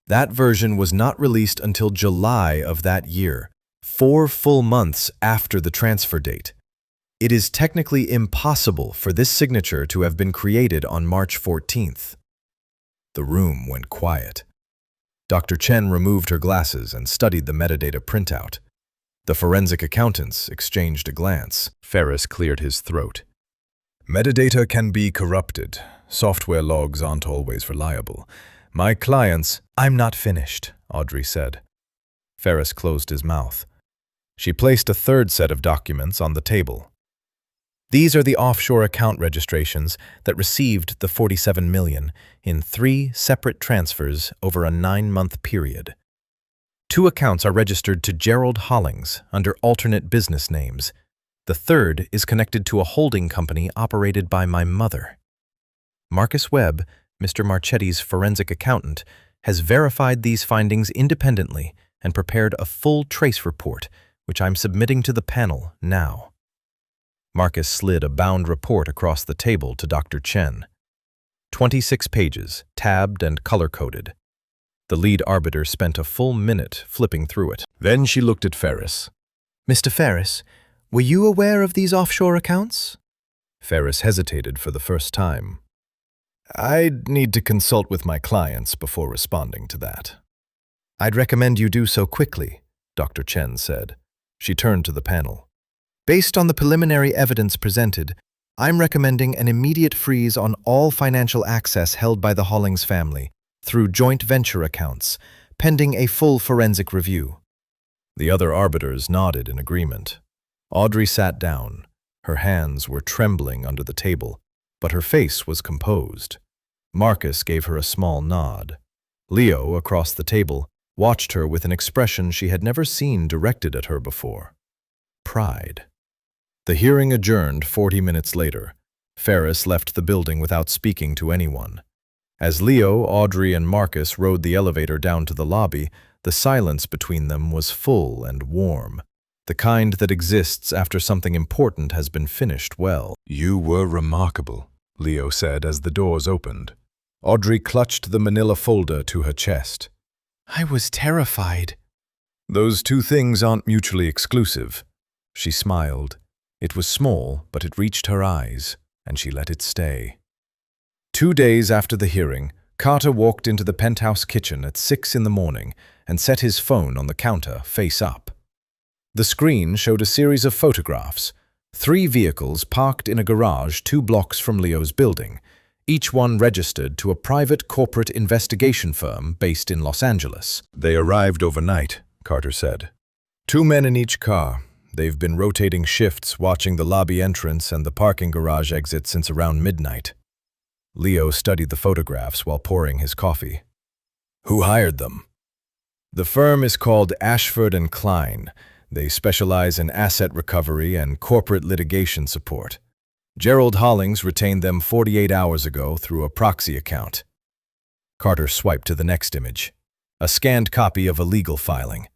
That version was not released until July of that year, 4 full months after the transfer date. It is technically impossible for this signature to have been created on March 14th. The room went quiet. Dr. Chen removed her glasses and studied the metadata printout. The forensic accountants exchanged a glance. Ferris cleared his throat. Metadata can be corrupted. Software logs aren't always reliable. My clients— I'm not finished, Audrey said. Ferris closed his mouth. She placed a third set of documents on the table. These are the offshore account registrations that received the $47 million in 3 separate transfers over a 9-month period. 2 accounts are registered to Gerald Hollings under alternate business names. The third is connected to a holding company operated by my mother. Marcus Webb, Mr. Marchetti's forensic accountant, has verified these findings independently and prepared a full trace report, which I'm submitting to the panel now. Marcus slid a bound report across the table to Dr. Chen. 26 pages, tabbed and color-coded. The lead arbiter spent a full minute flipping through it. Then she looked at Ferris. Mr. Ferris, were you aware of these offshore accounts? Ferris hesitated for the first time. I'd need to consult with my clients before responding to that. I'd recommend you do so quickly, Dr. Chen said. She turned to the panel. Based on the preliminary evidence presented, I'm recommending an immediate freeze on all financial access held by the Hollings family through joint venture accounts, pending a full forensic review. The other arbiters nodded in agreement. Audrey sat down. Her hands were trembling under the table, but her face was composed. Marcus gave her a small nod. Leo, across the table, watched her with an expression she had never seen directed at her before. Pride. The hearing adjourned 40 minutes later. Ferris left the building without speaking to anyone. As Leo, Audrey, and Marcus rode the elevator down to the lobby, the silence between them was full and warm, the kind that exists after something important has been finished well. You were remarkable, Leo said as the doors opened. Audrey clutched the manila folder to her chest. I was terrified. Those 2 things aren't mutually exclusive. She smiled. It was small, but it reached her eyes, and she let it stay. 2 days after the hearing, Carter walked into the penthouse kitchen at 6 in the morning and set his phone on the counter, face up. The screen showed a series of photographs, 3 vehicles parked in a garage 2 blocks from Leo's building, each one registered to a private corporate investigation firm based in Los Angeles. They arrived overnight, Carter said. 2 men in each car. They've been rotating shifts, watching the lobby entrance and the parking garage exit since around midnight. Leo studied the photographs while pouring his coffee. Who hired them? The firm is called Ashford & Klein. They specialize in asset recovery and corporate litigation support. Gerald Hollings retained them 48 hours ago through a proxy account. Carter swiped to the next image, a scanned copy of a legal filing.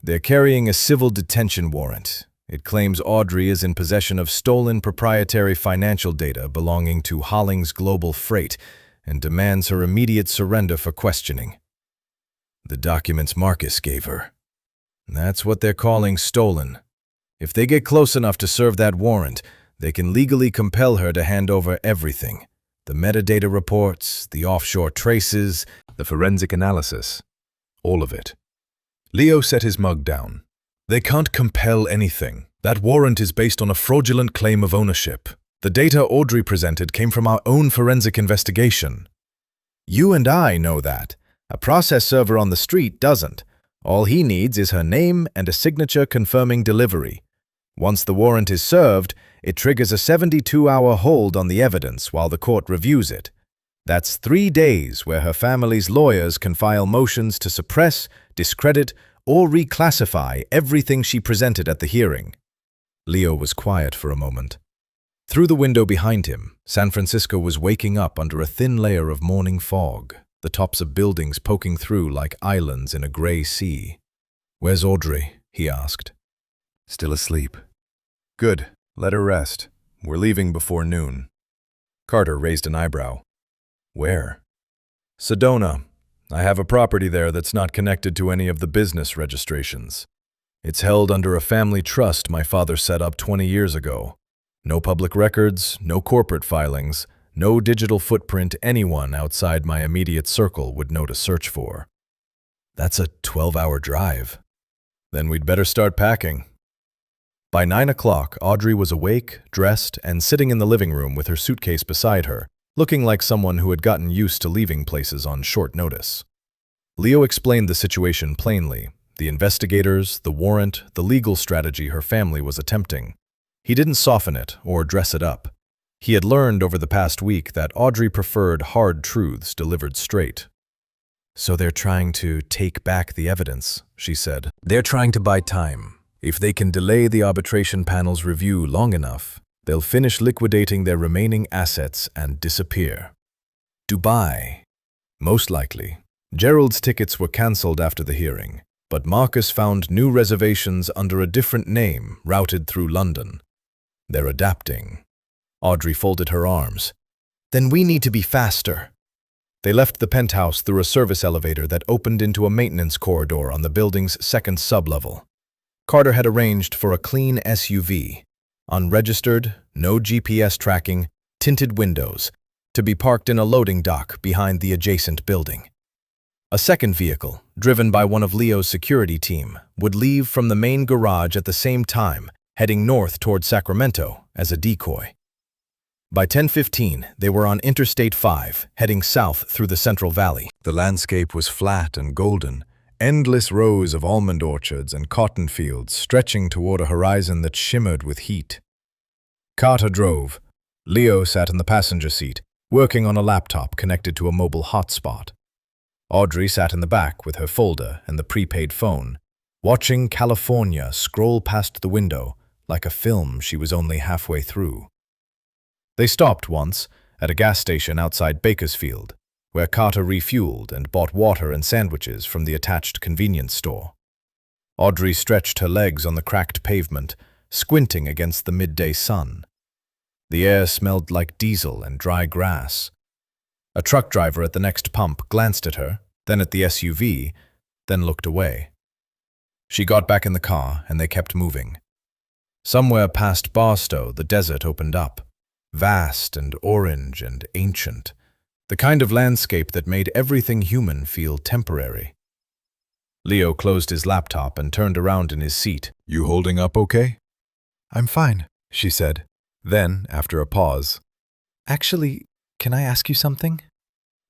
They're carrying a civil detention warrant. It claims Audrey is in possession of stolen proprietary financial data belonging to Hollings Global Freight and demands her immediate surrender for questioning. The documents Marcus gave her. That's what they're calling stolen. If they get close enough to serve that warrant, they can legally compel her to hand over everything. The metadata reports, the offshore traces, the forensic analysis. All of it. Leo set his mug down. They can't compel anything. That warrant is based on a fraudulent claim of ownership. The data Audrey presented came from our own forensic investigation. You and I know that. A process server on the street doesn't. All he needs is her name and a signature confirming delivery. Once the warrant is served, it triggers a 72-hour hold on the evidence while the court reviews it. That's 3 days where her family's lawyers can file motions to suppress, discredit, or reclassify everything she presented at the hearing. Leo was quiet for a moment. Through the window behind him, San Francisco was waking up under a thin layer of morning fog, the tops of buildings poking through like islands in a gray sea. "Where's Audrey?" he asked. "Still asleep." "Good. Let her rest. We're leaving before noon." Carter raised an eyebrow. "Where?" "Sedona. I have a property there that's not connected to any of the business registrations. It's held under a family trust my father set up 20 years ago. No public records, no corporate filings, no digital footprint anyone outside my immediate circle would know to search for. That's a 12-hour drive. Then we'd better start packing. By 9 o'clock, Audrey was awake, dressed, and sitting in the living room with her suitcase beside her, looking like someone who had gotten used to leaving places on short notice. Leo explained the situation plainly, the investigators, the warrant, the legal strategy her family was attempting. He didn't soften it or dress it up. He had learned over the past week that Audrey preferred hard truths delivered straight. "So they're trying to take back the evidence," she said. "They're trying to buy time. If they can delay the arbitration panel's review long enough, they'll finish liquidating their remaining assets and disappear." Dubai. Most likely. Gerald's tickets were cancelled after the hearing, but Marcus found new reservations under a different name routed through London. They're adapting. Audrey folded her arms. "Then we need to be faster." They left the penthouse through a service elevator that opened into a maintenance corridor on the building's second sublevel. Carter had arranged for a clean SUV, unregistered, no GPS tracking, tinted windows, to be parked in a loading dock behind the adjacent building. A second vehicle, driven by one of Leo's security team, would leave from the main garage at the same time, heading north toward Sacramento as a decoy. By 10:15, they were on Interstate 5, heading south through the Central Valley. The landscape was flat and golden, endless rows of almond orchards and cotton fields stretching toward a horizon that shimmered with heat. Carter drove. Leo sat in the passenger seat, working on a laptop connected to a mobile hotspot. Audrey sat in the back with her folder and the prepaid phone, watching California scroll past the window like a film she was only halfway through. They stopped once at a gas station outside Bakersfield, where Carter refueled and bought water and sandwiches from the attached convenience store. Audrey stretched her legs on the cracked pavement, squinting against the midday sun. The air smelled like diesel and dry grass. A truck driver at the next pump glanced at her, then at the SUV, then looked away. She got back in the car, and they kept moving. Somewhere past Barstow, the desert opened up, vast and orange and ancient, the kind of landscape that made everything human feel temporary. Leo closed his laptop and turned around in his seat. "You holding up okay?" "I'm fine," she said. Then, after a pause, "Actually, can I ask you something?"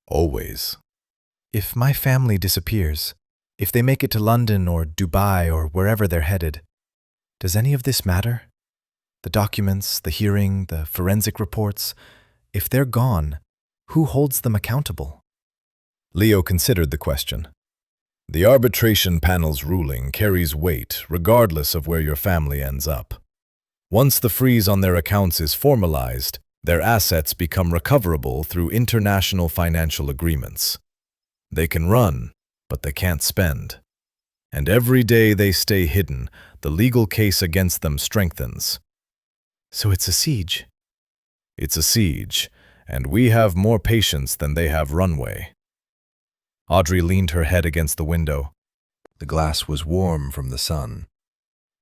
"Always." "If my family disappears, if they make it to London or Dubai or wherever they're headed, does any of this matter? The documents, the hearing, the forensic reports, if they're gone, who holds them accountable?" Leo considered the question. "The arbitration panel's ruling carries weight regardless of where your family ends up. Once the freeze on their accounts is formalized, their assets become recoverable through international financial agreements. They can run, but they can't spend. And every day they stay hidden, the legal case against them strengthens." "So it's a siege?" "It's a siege, and we have more patience than they have runway." Audrey leaned her head against the window. The glass was warm from the sun.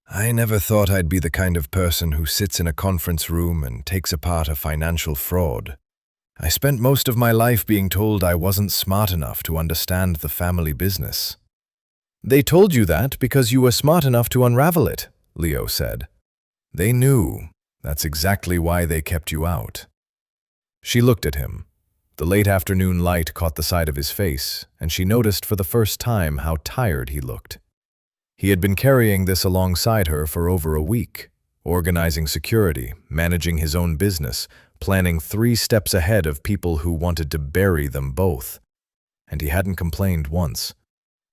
"I never thought I'd be the kind of person who sits in a conference room and takes apart a financial fraud. I spent most of my life being told I wasn't smart enough to understand the family business." "They told you that because you were smart enough to unravel it," Leo said. "They knew. That's exactly why they kept you out." She looked at him. The late afternoon light caught the side of his face, and she noticed for the first time how tired he looked. He had been carrying this alongside her for over a week, organizing security, managing his own business, planning 3 steps ahead of people who wanted to bury them both. And he hadn't complained once,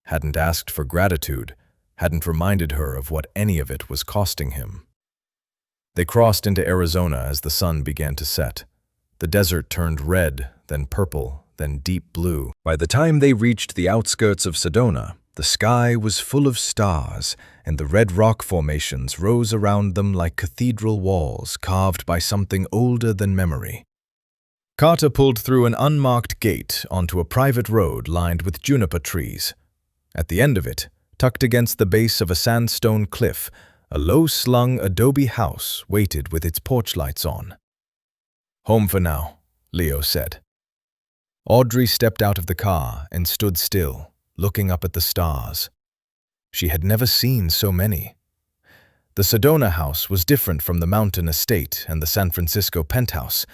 hadn't asked for gratitude, hadn't reminded her of what any of it was costing him. They crossed into Arizona as the sun began to set. The desert turned red, then purple, then deep blue. By the time they reached the outskirts of Sedona, the sky was full of stars, and the red rock formations rose around them like cathedral walls carved by something older than memory. Carter pulled through an unmarked gate onto a private road lined with juniper trees. At the end of it, tucked against the base of a sandstone cliff, a low-slung adobe house waited with its porch lights on. "Home for now," Leo said. Audrey stepped out of the car and stood still, looking up at the stars. She had never seen so many. The Sedona house was different from the mountain estate and the San Francisco penthouse.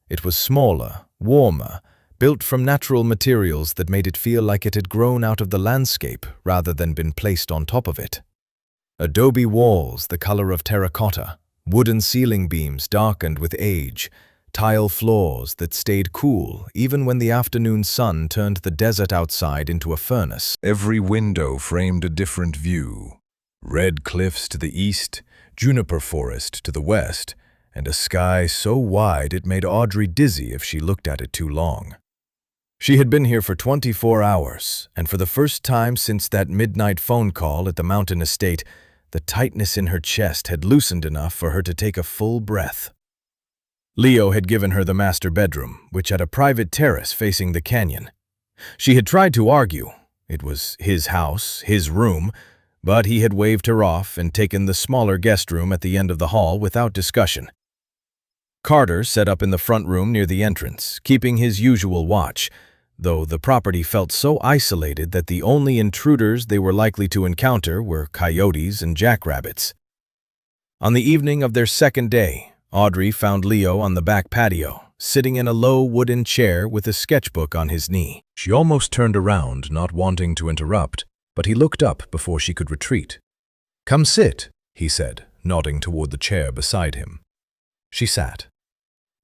It was smaller, warmer, built from natural materials that made it feel like it had grown out of the landscape rather than been placed on top of it. Adobe walls the color of terracotta, wooden ceiling beams darkened with age, tile floors that stayed cool even when the afternoon sun turned the desert outside into a furnace. Every window framed a different view. Red cliffs to the east, juniper forest to the west, and a sky so wide it made Audrey dizzy if she looked at it too long. She had been here for 24 hours, and for the first time since that midnight phone call at the mountain estate, the tightness in her chest had loosened enough for her to take a full breath. Leo had given her the master bedroom, which had a private terrace facing the canyon. She had tried to argue. It was his house, his room, but he had waved her off and taken the smaller guest room at the end of the hall without discussion. Carter set up in the front room near the entrance, keeping his usual watch, though the property felt so isolated that the only intruders they were likely to encounter were coyotes and jackrabbits. On the evening of their second day, Audrey found Leo on the back patio, sitting in a low wooden chair with a sketchbook on his knee. She almost turned around, not wanting to interrupt, but he looked up before she could retreat. "Come sit," he said, nodding toward the chair beside him. She sat.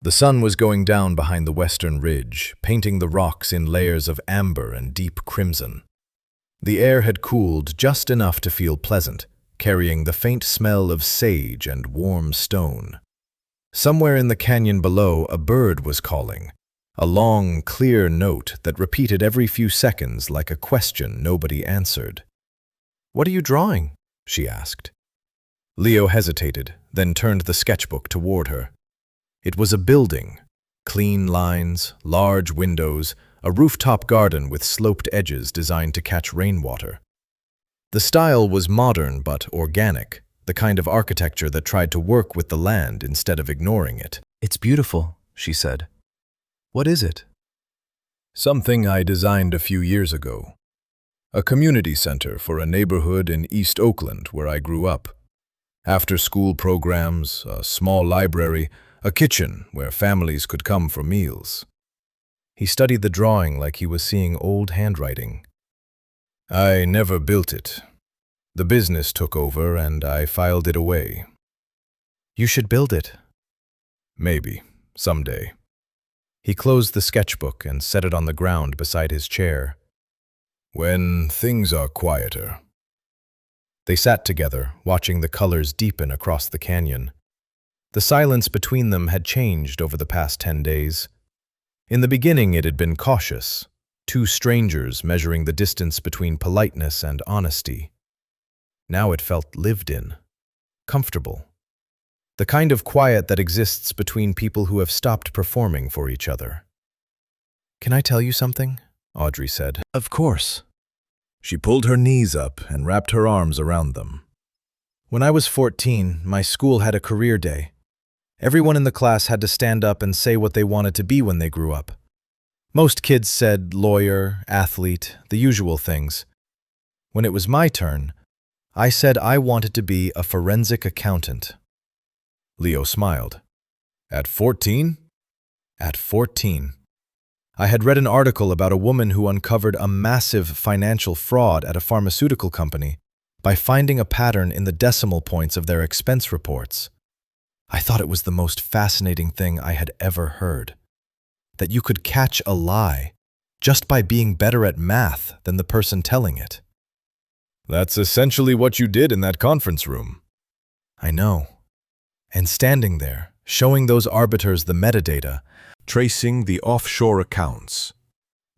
The sun was going down behind the western ridge, painting the rocks in layers of amber and deep crimson. The air had cooled just enough to feel pleasant, carrying the faint smell of sage and warm stone. Somewhere in the canyon below, a bird was calling, a long, clear note that repeated every few seconds like a question nobody answered. "What are you drawing?" she asked. Leo hesitated, then turned the sketchbook toward her. It was a building, clean lines, large windows, a rooftop garden with sloped edges designed to catch rainwater. The style was modern but organic, the kind of architecture that tried to work with the land instead of ignoring it. "It's beautiful," she said. "What is it?" "Something I designed a few years ago. A community center for a neighborhood in East Oakland where I grew up. After-school programs, a small library, a kitchen where families could come for meals." He studied the drawing like he was seeing old handwriting. "I never built it. The business took over and I filed it away." "You should build it." "Maybe, someday." He closed the sketchbook and set it on the ground beside his chair. "When things are quieter." They sat together, watching the colors deepen across the canyon. The silence between them had changed over the past 10 days. In the beginning it had been cautious, two strangers measuring the distance between politeness and honesty. Now it felt lived in, comfortable. The kind of quiet that exists between people who have stopped performing for each other. "Can I tell you something?" Audrey said. "Of course." She pulled her knees up and wrapped her arms around them. "When I was 14, my school had a career day. Everyone in the class had to stand up and say what they wanted to be when they grew up. Most kids said lawyer, athlete, the usual things. When it was my turn, I said I wanted to be a forensic accountant." Leo smiled. "At 14? "At 14. I had read an article about a woman who uncovered a massive financial fraud at a pharmaceutical company by finding a pattern in the decimal points of their expense reports. I thought it was the most fascinating thing I had ever heard. That you could catch a lie just by being better at math than the person telling it." "That's essentially what you did in that conference room." "I know. And standing there, showing those arbiters the metadata, tracing the offshore accounts.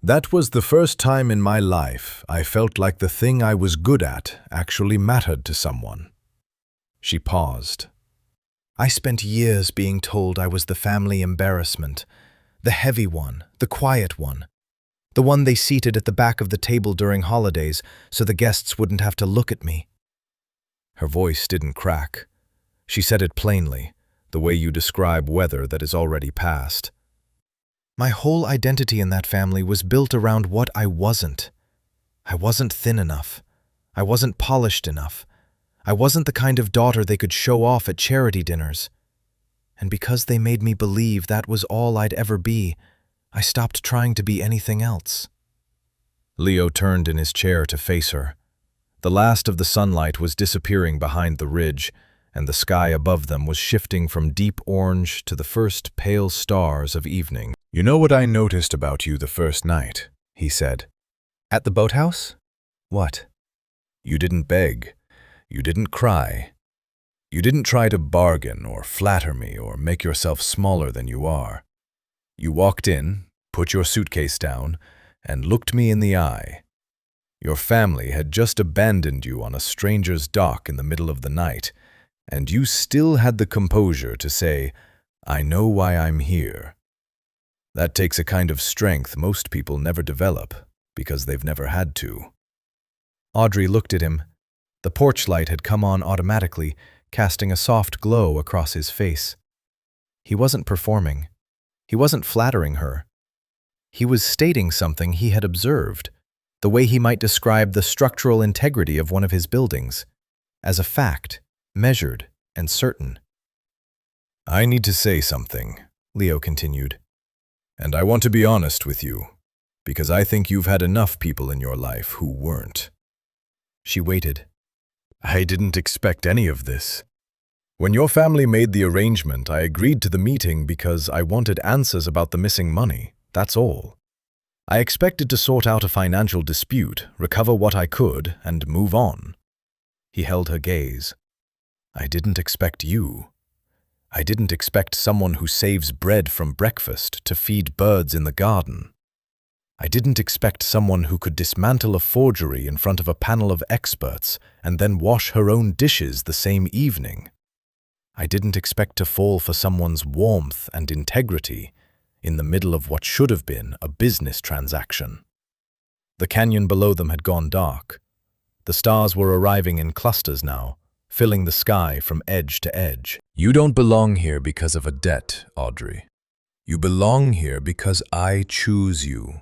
That was the first time in my life I felt like the thing I was good at actually mattered to someone." She paused. "I spent years being told I was the family embarrassment, the heavy one, the quiet one. The one they seated at the back of the table during holidays so the guests wouldn't have to look at me. Her voice didn't crack. She said it plainly, the way you describe weather that is already past. My whole identity in that family was built around what I wasn't. I wasn't thin enough. I wasn't polished enough. I wasn't the kind of daughter they could show off at charity dinners. And because they made me believe that was all I'd ever be, I stopped trying to be anything else. Leo turned in his chair to face her. The last of the sunlight was disappearing behind the ridge, and the sky above them was shifting from deep orange to the first pale stars of evening. "You know what I noticed about you the first night," he said. At the boathouse? What? You didn't beg. You didn't cry. You didn't try to bargain or flatter me or make yourself smaller than you are. You walked in, put your suitcase down, and looked me in the eye. Your family had just abandoned you on a stranger's dock in the middle of the night, and you still had the composure to say, "I know why I'm here." That takes a kind of strength most people never develop, because they've never had to. Audrey looked at him. The porch light had come on automatically, casting a soft glow across his face. He wasn't performing. He wasn't flattering her. He was stating something he had observed, the way he might describe the structural integrity of one of his buildings, as a fact, measured and certain. "I need to say something," Leo continued. "And I want to be honest with you, because I think you've had enough people in your life who weren't." She waited. "I didn't expect any of this. When your family made the arrangement, I agreed to the meeting because I wanted answers about the missing money, that's all. I expected to sort out a financial dispute, recover what I could, and move on." He held her gaze. "I didn't expect you. I didn't expect someone who saves bread from breakfast to feed birds in the garden. I didn't expect someone who could dismantle a forgery in front of a panel of experts and then wash her own dishes the same evening. I didn't expect to fall for someone's warmth and integrity in the middle of what should have been a business transaction." The canyon below them had gone dark. The stars were arriving in clusters now, filling the sky from edge to edge. "You don't belong here because of a debt, Audrey. You belong here because I choose you.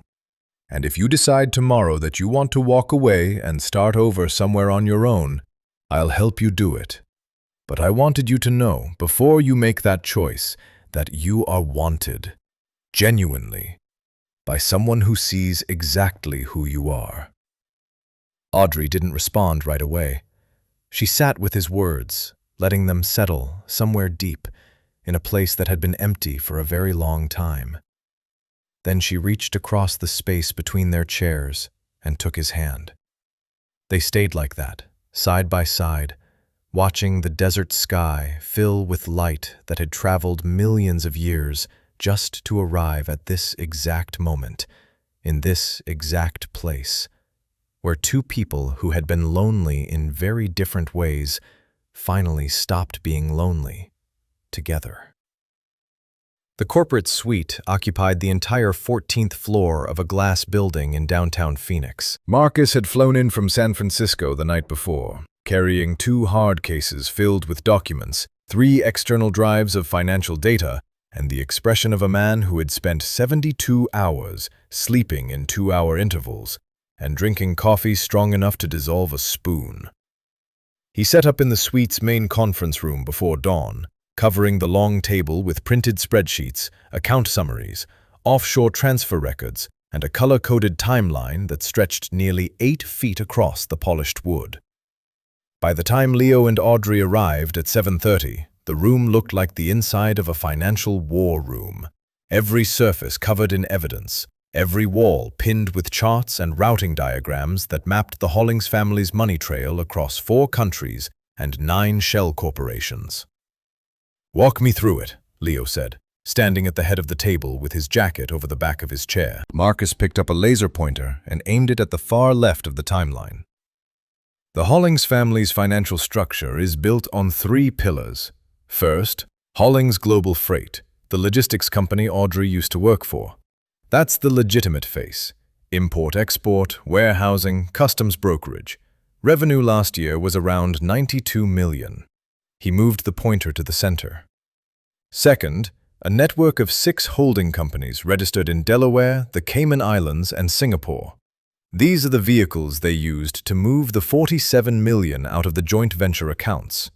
And if you decide tomorrow that you want to walk away and start over somewhere on your own, I'll help you do it. But I wanted you to know, before you make that choice, that you are wanted, genuinely, by someone who sees exactly who you are." Audrey didn't respond right away. She sat with his words, letting them settle somewhere deep, in a place that had been empty for a very long time. Then she reached across the space between their chairs and took his hand. They stayed like that, side by side, watching the desert sky fill with light that had traveled millions of years just to arrive at this exact moment, in this exact place, where two people who had been lonely in very different ways finally stopped being lonely together. The corporate suite occupied the entire 14th floor of a glass building in downtown Phoenix. Marcus had flown in from San Francisco the night before, carrying 2 hard cases filled with documents, 3 external drives of financial data, and the expression of a man who had spent 72 hours sleeping in 2-hour intervals and drinking coffee strong enough to dissolve a spoon. He set up in the suite's main conference room before dawn, covering the long table with printed spreadsheets, account summaries, offshore transfer records, and a color-coded timeline that stretched nearly 8 feet across the polished wood. By the time Leo and Audrey arrived at 7:30, the room looked like the inside of a financial war room. Every surface covered in evidence, every wall pinned with charts and routing diagrams that mapped the Hollings family's money trail across 4 countries and 9 shell corporations. "Walk me through it," Leo said, standing at the head of the table with his jacket over the back of his chair. Marcus picked up a laser pointer and aimed it at the far left of the timeline. "The Hollings family's financial structure is built on 3 pillars. First, Hollings Global Freight, the logistics company Audrey used to work for. That's the legitimate face. Import-export, warehousing, customs brokerage. Revenue last year was around 92 million. He moved the pointer to the center. Second, a network of 6 holding companies registered in Delaware, the Cayman Islands, and Singapore. These are the vehicles they used to move the 47 million out of the joint venture accounts.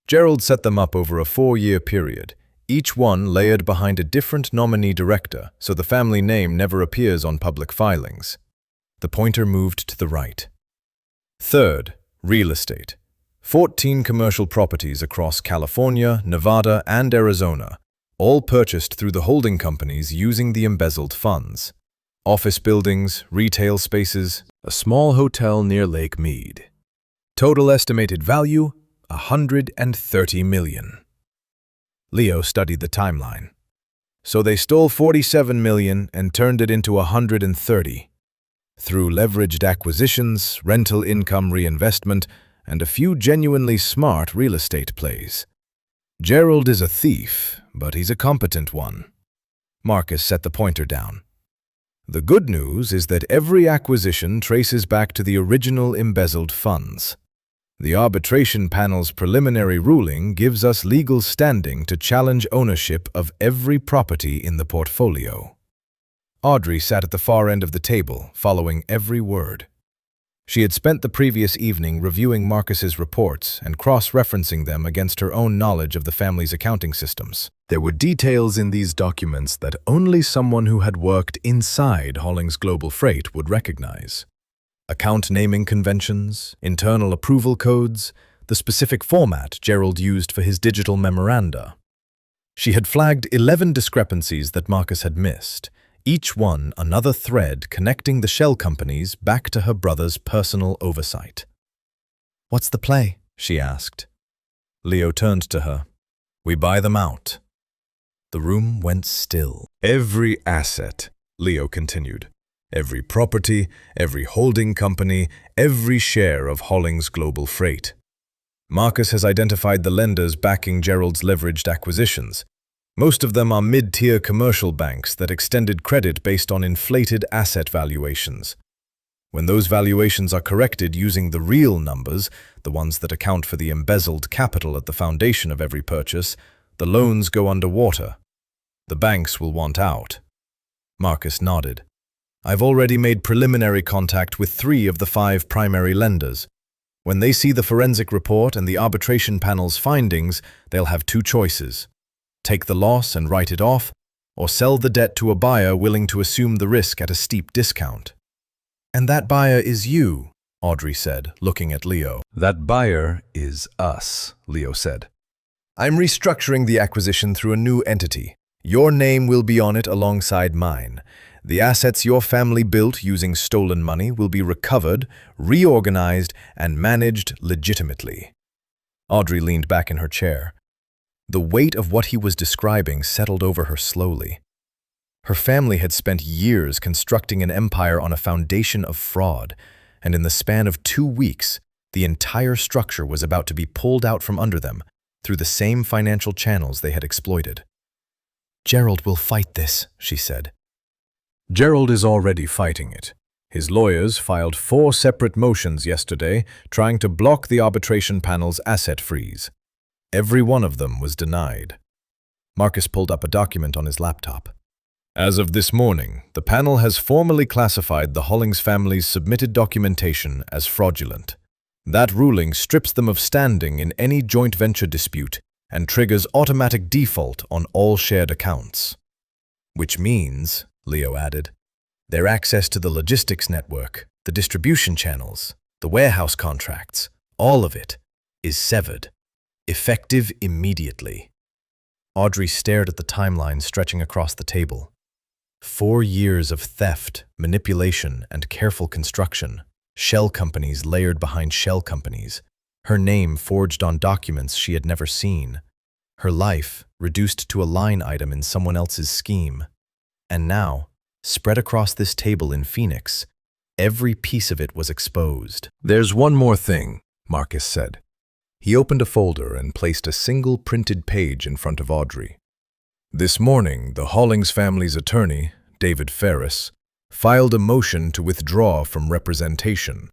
Gerald set them up over a 4-year period, each one layered behind a different nominee director, so the family name never appears on public filings. The pointer moved to the right. Third, real estate. 14 commercial properties across California, Nevada, and Arizona, all purchased through the holding companies using the embezzled funds. Office buildings, retail spaces, a small hotel near Lake Mead. Total estimated value, 130 million. Leo studied the timeline. So they stole 47 million and turned it into 130. Through leveraged acquisitions, rental income reinvestment, and a few genuinely smart real estate plays. Gerald is a thief, but he's a competent one. Marcus set the pointer down. The good news is that every acquisition traces back to the original embezzled funds. The arbitration panel's preliminary ruling gives us legal standing to challenge ownership of every property in the portfolio. Audrey sat at the far end of the table, following every word. She had spent the previous evening reviewing Marcus's reports and cross-referencing them against her own knowledge of the family's accounting systems. There were details in these documents that only someone who had worked inside Hollings Global Freight would recognize. Account naming conventions, internal approval codes, the specific format Gerald used for his digital memoranda. She had flagged 11 discrepancies that Marcus had missed, each one another thread connecting the shell companies back to her brother's personal oversight. "What's the play?" she asked. Leo turned to her. "We buy them out." The room went still. "Every asset," Leo continued. "Every property, every holding company, every share of Hollings Global Freight. Marcus has identified the lenders backing Gerald's leveraged acquisitions. Most of them are mid-tier commercial banks that extended credit based on inflated asset valuations. When those valuations are corrected using the real numbers, the ones that account for the embezzled capital at the foundation of every purchase, the loans go underwater. The banks will want out." Marcus nodded. "I've already made preliminary contact with 3 of the 5 primary lenders. When they see the forensic report and the arbitration panel's findings, they'll have 2 choices. Take the loss and write it off, or sell the debt to a buyer willing to assume the risk at a steep discount." "And that buyer is you," Audrey said, looking at Leo. "That buyer is us," Leo said. "I'm restructuring the acquisition through a new entity. Your name will be on it alongside mine. The assets your family built using stolen money will be recovered, reorganized, and managed legitimately." Audrey leaned back in her chair. The weight of what he was describing settled over her slowly. Her family had spent years constructing an empire on a foundation of fraud, and in the span of 2 weeks, the entire structure was about to be pulled out from under them through the same financial channels they had exploited. "Gerald will fight this," she said. "Gerald is already fighting it. His lawyers filed 4 separate motions yesterday trying to block the arbitration panel's asset freeze. Every one of them was denied." Marcus pulled up a document on his laptop. "As of this morning, the panel has formally classified the Hollings family's submitted documentation as fraudulent. That ruling strips them of standing in any joint venture dispute and triggers automatic default on all shared accounts. Which means," Leo added, "their access to the logistics network, the distribution channels, the warehouse contracts, all of it, is severed. Effective immediately." Audrey stared at the timeline stretching across the table. 4 years of theft, manipulation, and careful construction. Shell companies layered behind shell companies. Her name forged on documents she had never seen. Her life reduced to a line item in someone else's scheme. And now, spread across this table in Phoenix, every piece of it was exposed. "There's one more thing," Marcus said. He opened a folder and placed a single printed page in front of Audrey. "This morning, the Hollings family's attorney, David Ferris, filed a motion to withdraw from representation.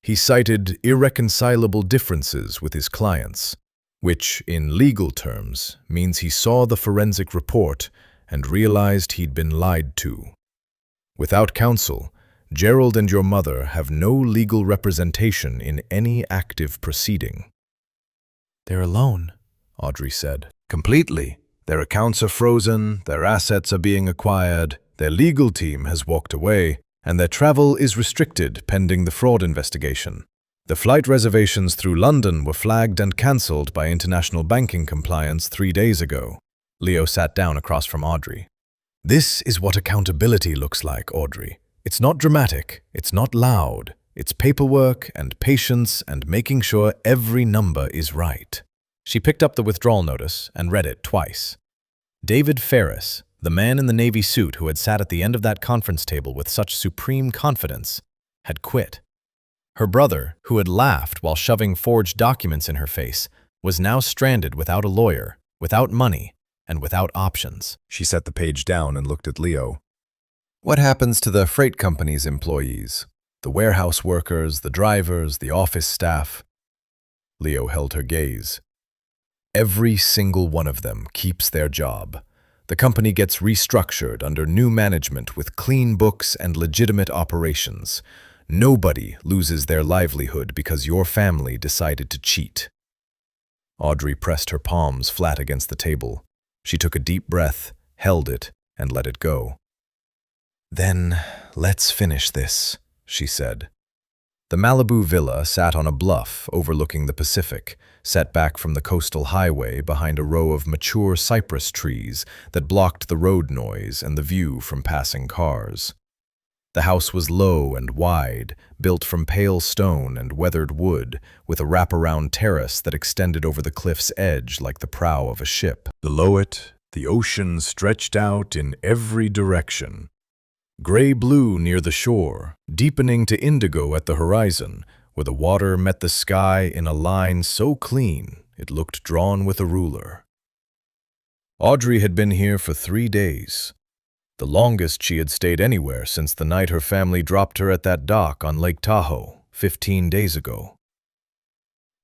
He cited irreconcilable differences with his clients, which, in legal terms, means he saw the forensic report and realized he'd been lied to. Without counsel, Gerald and your mother have no legal representation in any active proceeding. They're alone, Audrey said. Completely. Their accounts are frozen, their assets are being acquired, their legal team has walked away, and their travel is restricted pending the fraud investigation. The flight reservations through London were flagged and cancelled by international banking compliance 3 days ago. Leo sat down across from Audrey. This is what accountability looks like, Audrey. It's not dramatic, it's not loud. It's paperwork and patience and making sure every number is right. She picked up the withdrawal notice and read it twice. David Ferris, the man in the navy suit who had sat at the end of that conference table with such supreme confidence, had quit. Her brother, who had laughed while shoving forged documents in her face, was now stranded without a lawyer, without money, and without options. She set the page down and looked at Leo. What happens to the freight company's employees? The warehouse workers, the drivers, the office staff? Leo held her gaze. Every single one of them keeps their job. The company gets restructured under new management with clean books and legitimate operations. Nobody loses their livelihood because your family decided to cheat. Audrey pressed her palms flat against the table. She took a deep breath, held it, and let it go. Then, let's finish this, she said. The Malibu villa sat on a bluff overlooking the Pacific, set back from the coastal highway behind a row of mature cypress trees that blocked the road noise and the view from passing cars. The house was low and wide, built from pale stone and weathered wood, with a wraparound terrace that extended over the cliff's edge like the prow of a ship. Below it, the ocean stretched out in every direction. Gray-blue near the shore, deepening to indigo at the horizon, where the water met the sky in a line so clean it looked drawn with a ruler. Audrey had been here for 3 days, the longest she had stayed anywhere since the night her family dropped her at that dock on Lake Tahoe 15 days ago.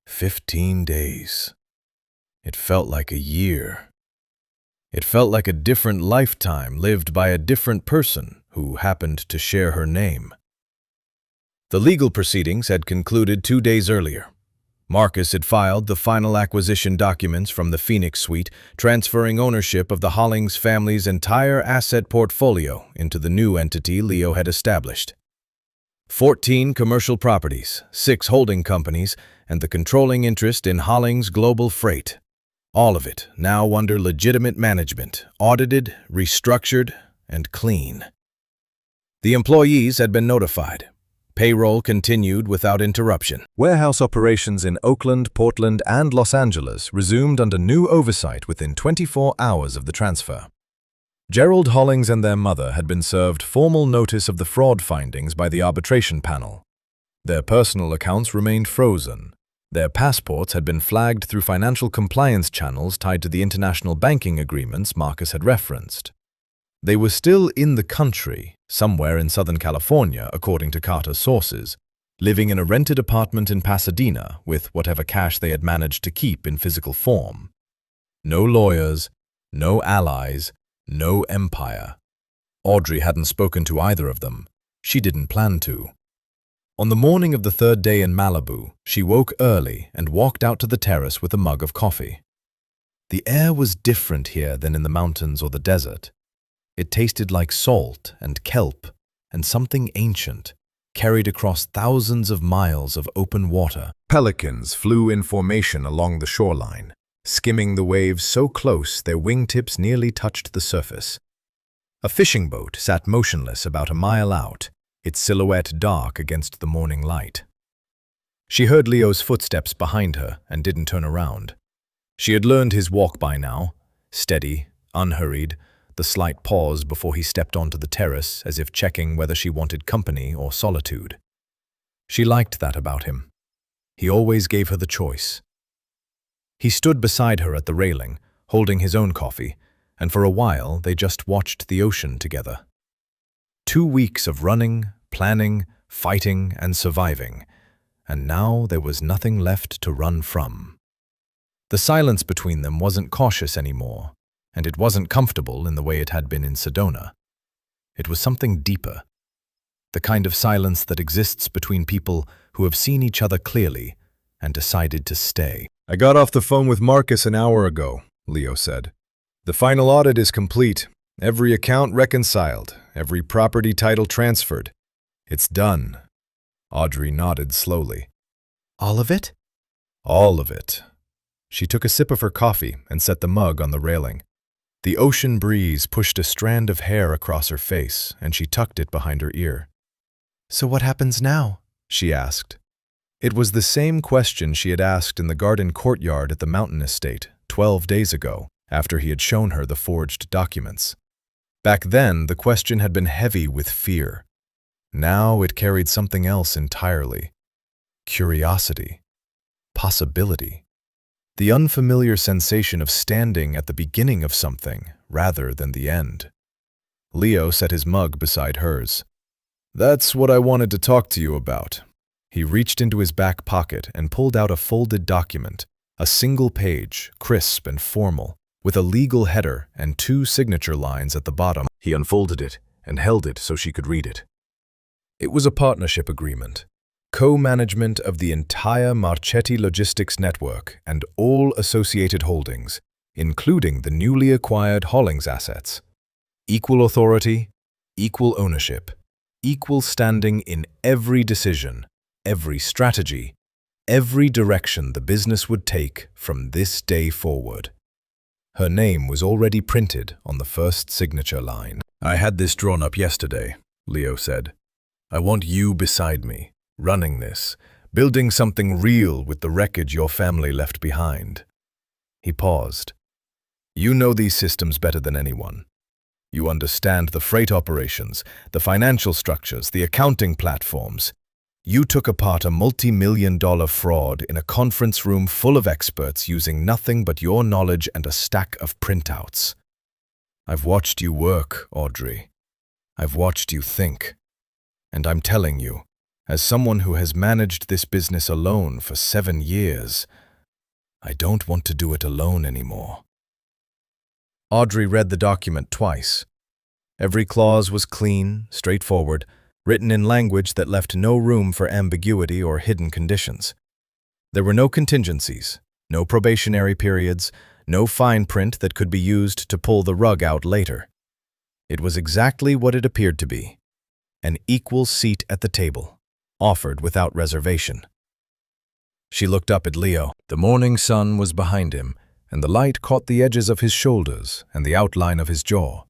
15 days. It felt like a year. It felt like a different lifetime lived by a different person who happened to share her name. The legal proceedings had concluded 2 days earlier. Marcus had filed the final acquisition documents from the Phoenix Suite, transferring ownership of the Hollings family's entire asset portfolio into the new entity Leo had established. 14 commercial properties, 6 holding companies, and the controlling interest in Hollings Global Freight. All of it now under legitimate management, audited, restructured, and clean. The employees had been notified. Payroll continued without interruption. Warehouse operations in Oakland, Portland, and Los Angeles resumed under new oversight within 24 hours of the transfer. Gerald Hollings and their mother had been served formal notice of the fraud findings by the arbitration panel. Their personal accounts remained frozen. Their passports had been flagged through financial compliance channels tied to the international banking agreements Marcus had referenced. They were still in the country, somewhere in Southern California, according to Carter's sources, living in a rented apartment in Pasadena with whatever cash they had managed to keep in physical form. No lawyers, no allies, no empire. Audrey hadn't spoken to either of them. She didn't plan to. On the morning of the 3rd day in Malibu, she woke early and walked out to the terrace with a mug of coffee. The air was different here than in the mountains or the desert. It tasted like salt and kelp and something ancient, carried across thousands of miles of open water. Pelicans flew in formation along the shoreline, skimming the waves so close their wingtips nearly touched the surface. A fishing boat sat motionless about a mile out, its silhouette dark against the morning light. She heard Leo's footsteps behind her and didn't turn around. She had learned his walk by now, steady, unhurried, the slight pause before he stepped onto the terrace as if checking whether she wanted company or solitude. She liked that about him. He always gave her the choice. He stood beside her at the railing, holding his own coffee, and for a while they just watched the ocean together. 2 weeks of running, planning, fighting, and surviving, and now there was nothing left to run from. The silence between them wasn't cautious anymore, and it wasn't comfortable in the way it had been in Sedona. It was something deeper, the kind of silence that exists between people who have seen each other clearly and decided to stay. I got off the phone with Marcus an hour ago, Leo said. The final audit is complete. Every account reconciled, every property title transferred. It's done. Audrey nodded slowly. All of it? All of it. She took a sip of her coffee and set the mug on the railing. The ocean breeze pushed a strand of hair across her face, and she tucked it behind her ear. So what happens now? She asked. It was the same question she had asked in the garden courtyard at the mountain estate 12 days ago, after he had shown her the forged documents. Back then, the question had been heavy with fear. Now it carried something else entirely. Curiosity. Possibility. The unfamiliar sensation of standing at the beginning of something rather than the end. Leo set his mug beside hers. That's what I wanted to talk to you about. He reached into his back pocket and pulled out a folded document, a single page, crisp and formal, with a legal header and 2 signature lines at the bottom. He unfolded it and held it so she could read it. It was a partnership agreement. Co-management of the entire Marchetti Logistics network and all associated holdings, including the newly acquired Hollings assets. Equal authority, equal ownership, equal standing in every decision, every strategy, every direction the business would take from this day forward. Her name was already printed on the first signature line. I had this drawn up yesterday, Leo said. I want you beside me, running this, building something real with the wreckage your family left behind. He paused. You know these systems better than anyone. You understand the freight operations, the financial structures, the accounting platforms. You took apart a multi-million-dollar fraud in a conference room full of experts using nothing but your knowledge and a stack of printouts. I've watched you work, Audrey. I've watched you think. And I'm telling you, as someone who has managed this business alone for 7 years, I don't want to do it alone anymore. Audrey read the document twice. Every clause was clean, straightforward, written in language that left no room for ambiguity or hidden conditions. There were no contingencies, no probationary periods, no fine print that could be used to pull the rug out later. It was exactly what it appeared to be, an equal seat at the table, offered without reservation. She looked up at Leo. The morning sun was behind him, and the light caught the edges of his shoulders and the outline of his jaw.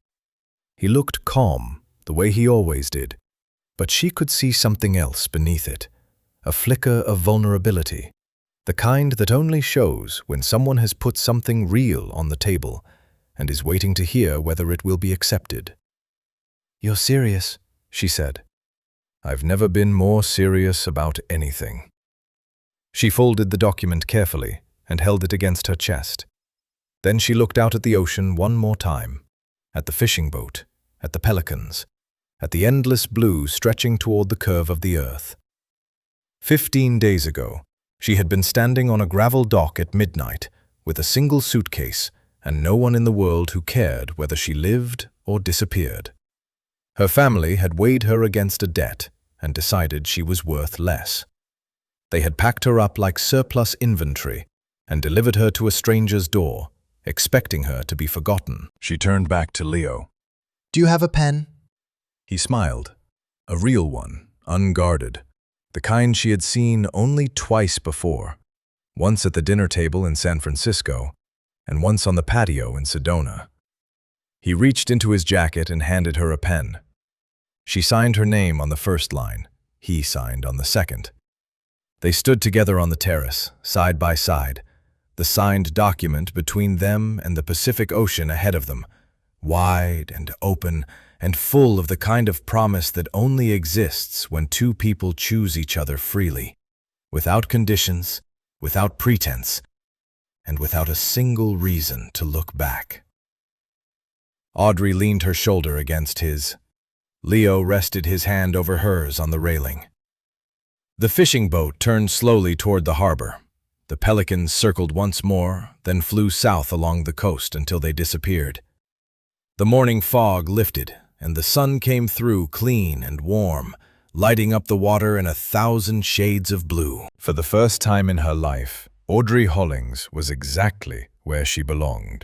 He looked calm, the way he always did, but she could see something else beneath it, a flicker of vulnerability, the kind that only shows when someone has put something real on the table and is waiting to hear whether it will be accepted. You're serious, she said. I've never been more serious about anything. She folded the document carefully and held it against her chest. Then she looked out at the ocean one more time, at the fishing boat, at the pelicans, at the endless blue stretching toward the curve of the earth. 15 days ago, she had been standing on a gravel dock at midnight with a single suitcase and no one in the world who cared whether she lived or disappeared. Her family had weighed her against a debt and decided she was worth less. They had packed her up like surplus inventory and delivered her to a stranger's door, expecting her to be forgotten. She turned back to Leo. Do you have a pen? He smiled. A real one, unguarded. The kind she had seen only twice before. Once at the dinner table in San Francisco, and once on the patio in Sedona. He reached into his jacket and handed her a pen. She signed her name on the first line. He signed on the second. They stood together on the terrace, side by side, the signed document between them and the Pacific Ocean ahead of them, wide and open and full of the kind of promise that only exists when two people choose each other freely, without conditions, without pretense, and without a single reason to look back. Audrey leaned her shoulder against his. Leo rested his hand over hers on the railing. The fishing boat turned slowly toward the harbor. The pelicans circled once more, then flew south along the coast until they disappeared. The morning fog lifted, and the sun came through clean and warm, lighting up the water in 1,000 shades of blue. For the first time in her life, Audrey Hollings was exactly where she belonged.